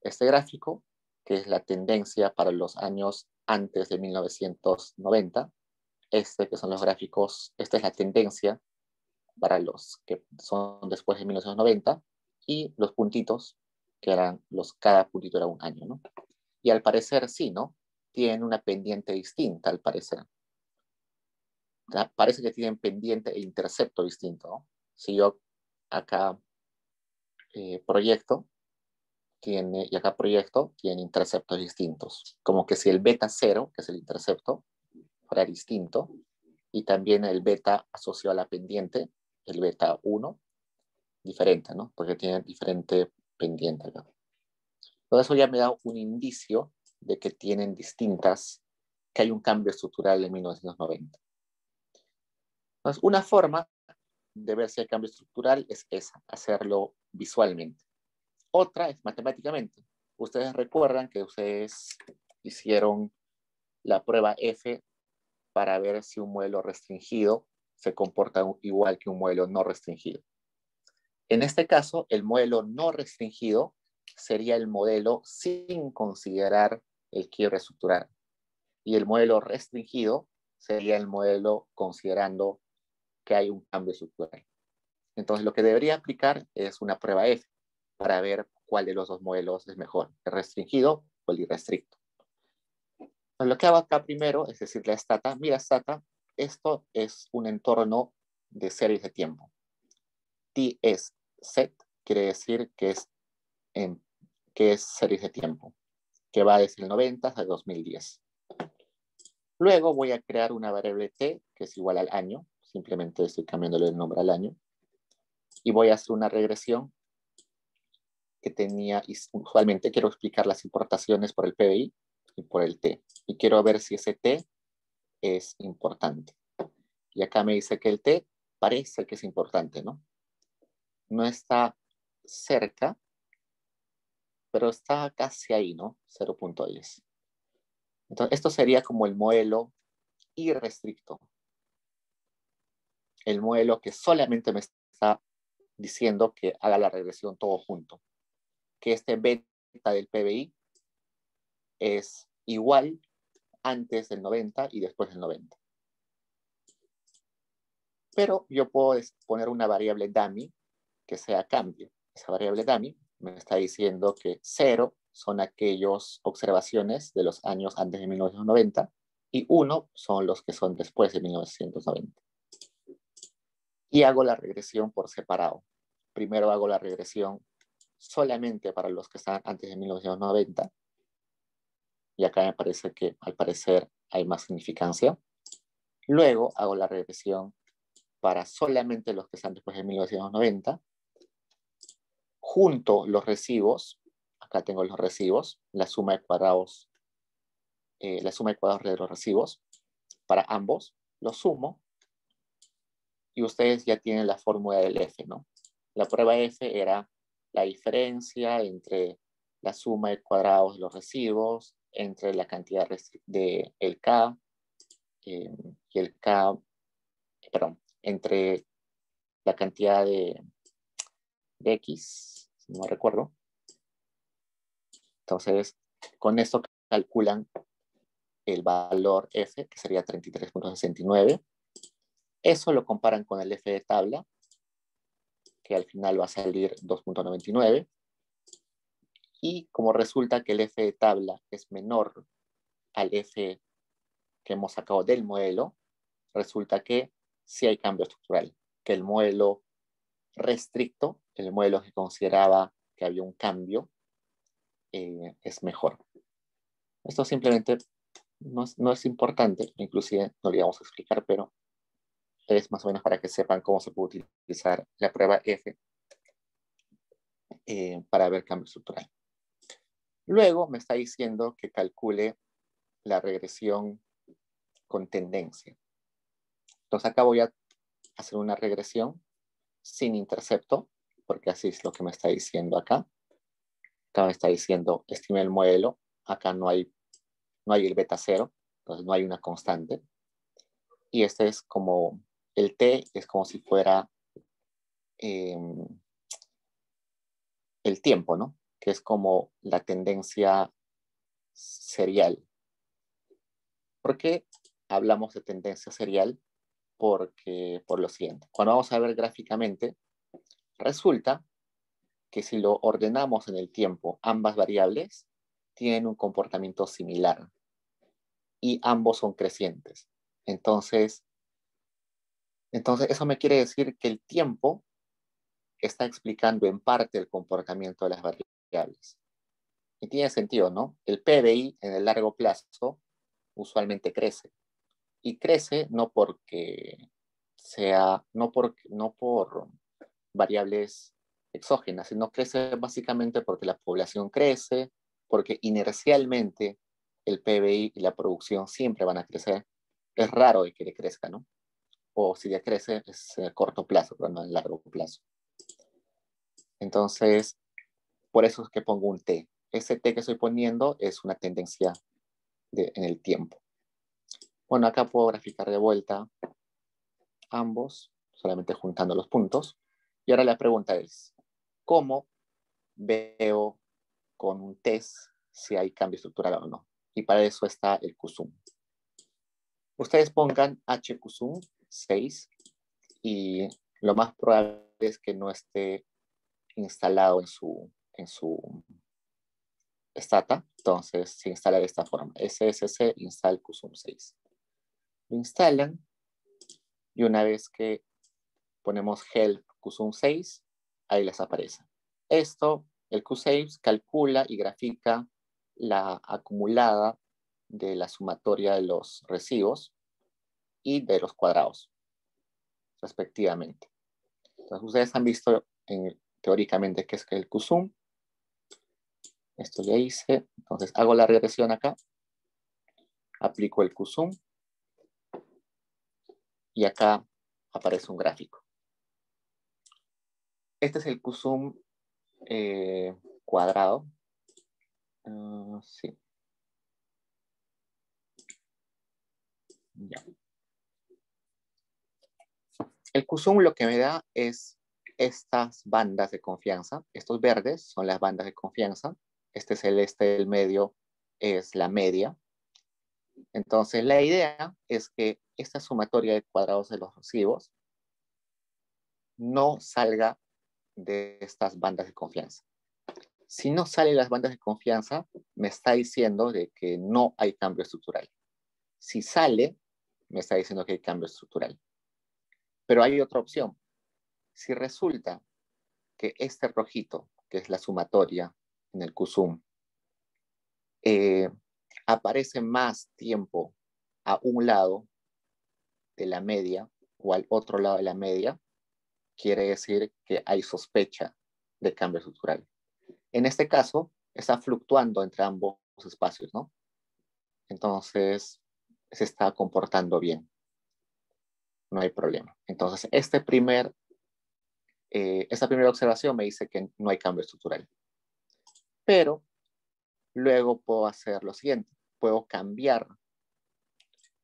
Este gráfico, que es la tendencia para los años antes de 1990, que son los gráficos, esta es la tendencia para los que son después de 1990, y los puntitos, que eran cada puntito era un año, ¿no? Y al parecer sí, ¿no? Tienen una pendiente distinta, al parecer. parece que tienen pendiente e intercepto distinto, ¿no? Si yo acá proyecto, y acá proyecto, tiene interceptos distintos. Como que si el beta 0, que es el intercepto, fuera distinto, y también el beta asociado a la pendiente, el beta 1, diferente, ¿no? Porque tiene diferente pendiente acá. Todo eso ya me da un indicio de que tienen distintas, que hay un cambio estructural en 1990. Entonces, una forma de ver si hay cambio estructural es esa, hacerlo visualmente. Otra es matemáticamente. Ustedes recuerdan que ustedes hicieron la prueba F para ver si un modelo restringido se comporta igual que un modelo no restringido. En este caso, el modelo no restringido sería el modelo sin considerar el quiebre estructural. Y el modelo restringido sería el modelo considerando que hay un cambio estructural. Entonces, lo que debería aplicar es una prueba F para ver cuál de los dos modelos es mejor, el restringido o el irrestricto. Entonces, lo que hago acá primero es decirle a Stata, mira Stata, esto es un entorno de series de tiempo. T es set, quiere decir que es series de tiempo, que va desde el 90 hasta el 2010. Luego voy a crear una variable t, que es igual al año, simplemente estoy cambiándole el nombre al año, y voy a hacer una regresión que tenía, usualmente quiero explicar las importaciones por el PBI y por el t, y quiero ver si ese t es importante. Y acá me dice que el t parece que es importante, ¿no? No está cerca, pero está casi ahí, ¿no? 0.10. Entonces, esto sería como el modelo irrestricto. El modelo que solamente me está diciendo que haga la regresión todo junto. Que este beta del PBI es igual antes del 90 y después del 90. Pero yo puedo poner una variable dummy que sea cambio. Esa variable dummy me está diciendo que 0 son aquellas observaciones de los años antes de 1990 y 1 son los que son después de 1990. Y hago la regresión por separado. Primero hago la regresión solamente para los que están antes de 1990. Y acá me parece que al parecer hay más significancia. Luego hago la regresión para solamente los que están después de 1990. Junto los recibos, acá tengo los recibos, la suma de cuadrados de los recibos para ambos, los sumo y ustedes ya tienen la fórmula del F, ¿no? La prueba F era la diferencia entre la suma de cuadrados de los recibos, entre la cantidad de el K y el K, perdón, entre la cantidad de X, si no recuerdo. Entonces, con esto calculan el valor F, que sería 33.69. Eso lo comparan con el F de tabla, que al final va a salir 2.99. Y como resulta que el F de tabla es menor al F que hemos sacado del modelo, resulta que sí hay cambio estructural, que el modelo restricto, el modelo que consideraba que había un cambio, es mejor. Esto simplemente no es importante, inclusive no lo íbamos a explicar, pero es más o menos para que sepan cómo se puede utilizar la prueba F para ver cambio estructural. Luego me está diciendo que calcule la regresión con tendencia. Entonces acá voy a hacer una regresión sin intercepto, porque así es lo que me está diciendo acá. Acá me está diciendo, estime el modelo. Acá no hay el beta 0, entonces no hay una constante. Y este es como, el t es como si fuera el tiempo, ¿no? Que es como la tendencia serial. ¿Por qué hablamos de tendencia serial? Porque, por lo siguiente, cuando vamos a ver gráficamente, resulta que si lo ordenamos en el tiempo, ambas variables tienen un comportamiento similar y ambos son crecientes. Entonces, Entonces, eso me quiere decir que el tiempo está explicando en parte el comportamiento de las variables. Y tiene sentido, ¿no? El PBI en el largo plazo usualmente crece. Y crece no porque sea, no por variables exógenas, sino crece básicamente porque la población crece, porque inercialmente el PBI y la producción siempre van a crecer. Es raro de que crezca, ¿no? O si ya crece es a corto plazo, pero no a largo plazo. Entonces, por eso es que pongo un T. Ese T que estoy poniendo es una tendencia en el tiempo. Bueno, acá puedo graficar de vuelta ambos, solamente juntando los puntos. Y ahora la pregunta es, ¿cómo veo con un test si hay cambio estructural o no? Y para eso está el QSUM. Ustedes pongan HQSUM 6 y lo más probable es que no esté instalado en su Stata. Entonces se instala de esta forma. SSC install QSUM 6. Lo instalan y una vez que ponemos help QSUM 6, ahí les aparece. Esto, el Q6 calcula y grafica la acumulada de la sumatoria de los recibos y de los cuadrados, respectivamente. Entonces, ustedes han visto teóricamente qué es el QSUM. Esto ya hice. Entonces, hago la regresión acá. Aplico el QSUM. Y acá aparece un gráfico. Este es el QSUM cuadrado. Sí. Ya. El QSUM lo que me da es estas bandas de confianza. Estos verdes son las bandas de confianza. Este celeste del medio es la media. Entonces, la idea es que esta sumatoria de cuadrados de los recibos no salga de estas bandas de confianza. Si no sale de las bandas de confianza, me está diciendo de que no hay cambio estructural. Si sale, me está diciendo que hay cambio estructural. Pero hay otra opción. Si resulta que este rojito, que es la sumatoria en el QSUM, aparece más tiempo a un lado de la media o al otro lado de la media, quiere decir que hay sospecha de cambio estructural. En este caso, está fluctuando entre ambos espacios, ¿no? Entonces, se está comportando bien. No hay problema. Entonces, esta primera observación me dice que no hay cambio estructural. Pero luego puedo hacer lo siguiente. Puedo cambiar,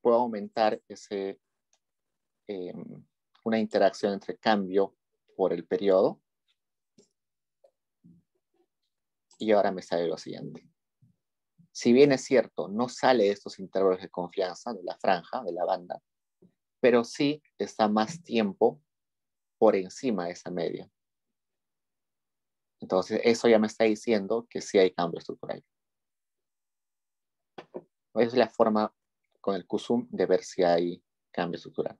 puedo aumentar una interacción entre cambio por el periodo. Y ahora me sale lo siguiente. Si bien es cierto, no sale de estos intervalos de confianza, de la franja, de la banda, pero sí está más tiempo por encima de esa media. Entonces, eso ya me está diciendo que sí hay cambio estructural. Esa es la forma con el QSUM de ver si hay cambio estructural.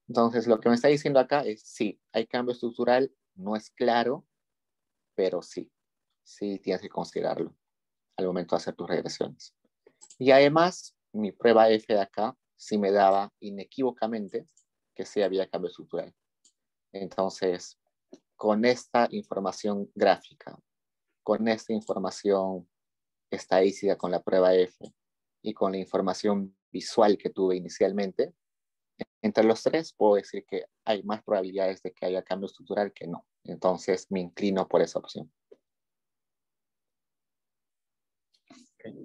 Entonces, lo que me está diciendo acá es sí, hay cambio estructural, no es claro, pero sí tienes que considerarlo al momento de hacer tus regresiones. Y además, mi prueba F de acá sí me daba inequívocamente que sí había cambio estructural. Entonces, con esta información gráfica, con esta información estadística con la prueba F y con la información visual que tuve inicialmente, entre los tres puedo decir que hay más probabilidades de que haya cambio estructural que no. Entonces me inclino por esa opción.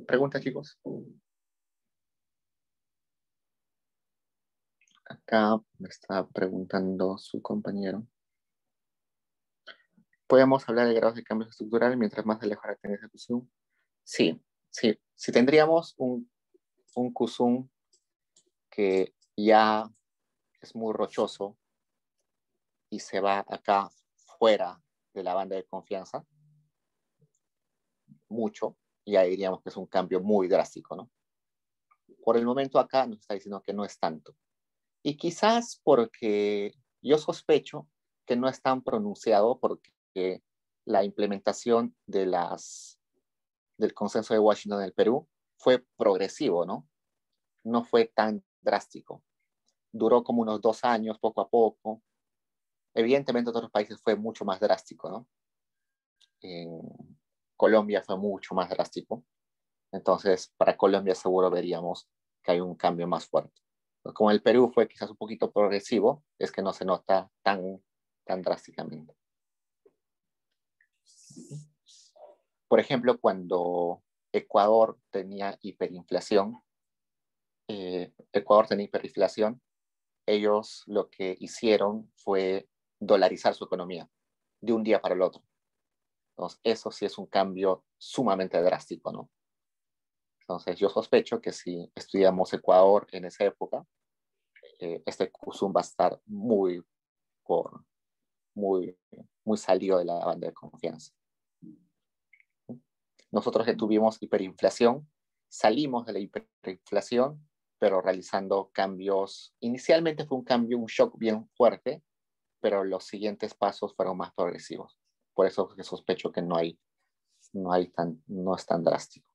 ¿Preguntas, chicos? Acá me está preguntando su compañero. ¿Podemos hablar de grados de cambio estructural mientras más alejada la tendencia QSUM? Sí. Si tendríamos un QSUM que ya es muy rochoso y se va acá fuera de la banda de confianza, mucho, ya diríamos que es un cambio muy drástico, ¿no? Por el momento acá nos está diciendo que no es tanto. Y quizás porque yo sospecho que no es tan pronunciado porque la implementación del consenso de Washington en el Perú fue progresivo, ¿no? No fue tan drástico. Duró como unos 2 años, poco a poco. Evidentemente en otros países fue mucho más drástico, ¿no? En Colombia fue mucho más drástico. Entonces, para Colombia seguro veríamos que hay un cambio más fuerte. Como el Perú fue quizás un poquito progresivo, es que no se nota tan drásticamente. Por ejemplo, cuando Ecuador tenía hiperinflación, ellos lo que hicieron fue dolarizar su economía de un día para el otro. Entonces, eso sí es un cambio sumamente drástico, ¿no? Entonces, yo sospecho que si estudiamos Ecuador en esa época, este CUSUM va a estar muy salido de la banda de confianza. Nosotros que tuvimos hiperinflación, salimos de la hiperinflación, pero realizando cambios. Inicialmente fue un shock bien fuerte, pero los siguientes pasos fueron más progresivos. Por eso sospecho que no es tan drástico.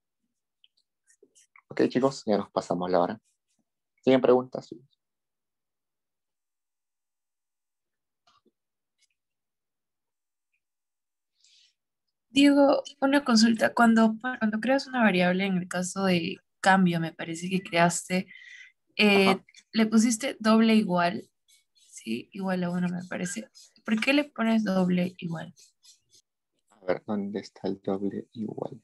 Ok, chicos, ya nos pasamos la hora. ¿Tienen preguntas? Diego, una consulta. Cuando creas una variable, en el caso de cambio, me parece que creaste, Ajá. le pusiste doble igual, ¿sí? Igual a uno, me parece. ¿Por qué le pones doble igual? A ver, ¿dónde está el doble igual?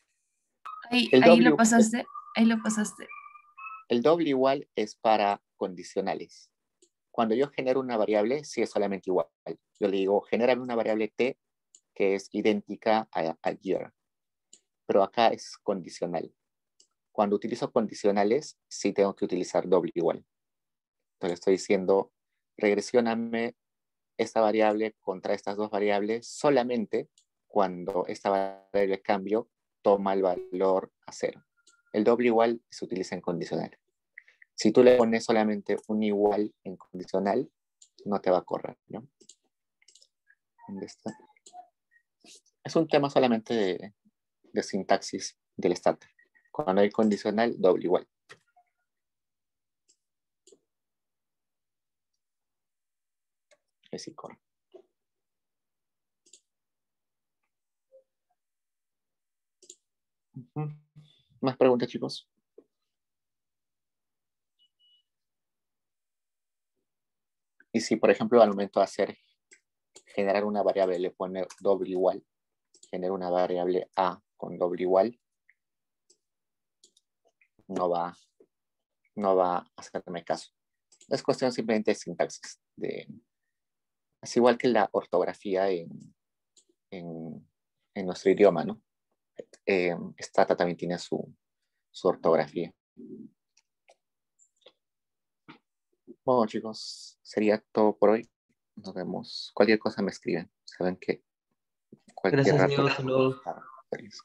Ahí, El ahí doble, lo pasaste, ahí lo pasaste. el doble igual es para condicionales. Cuando yo genero una variable, sí es solamente igual. Yo le digo, genérame una variable t que es idéntica a year, pero acá es condicional. Cuando utilizo condicionales, sí tengo que utilizar doble igual. Entonces estoy diciendo, regresióname esta variable contra estas dos variables solamente cuando esta variable de cambio toma el valor a 0. El doble igual se utiliza en condicional. Si tú le pones solamente un igual en condicional, no te va a correr, ¿no? ¿Dónde está? Es un tema solamente de sintaxis del estándar. Cuando hay condicional, doble igual. Es corre. ¿Más preguntas, chicos? Y si, por ejemplo, al momento de generar una variable, le pone doble igual, genera una variable a con doble igual, no va a hacerme caso. Es cuestión simplemente de sintaxis. Es igual que la ortografía en nuestro idioma, ¿no? Stata también tiene su ortografía. Bueno, chicos, sería todo por hoy. Nos vemos. Cualquier cosa me escriben. Saben que cualquier Gracias, rato. Diego. Hasta luego.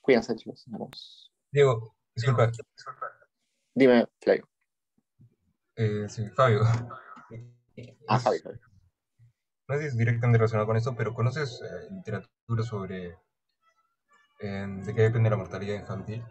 Cuídense, chicos. Nos vemos. Diego, disculpa, Dime, Flavio. sí, Fabio. Javi. No sé si es directamente relacionado con esto, pero ¿conoces literatura sobre de qué depende la mortalidad infantil?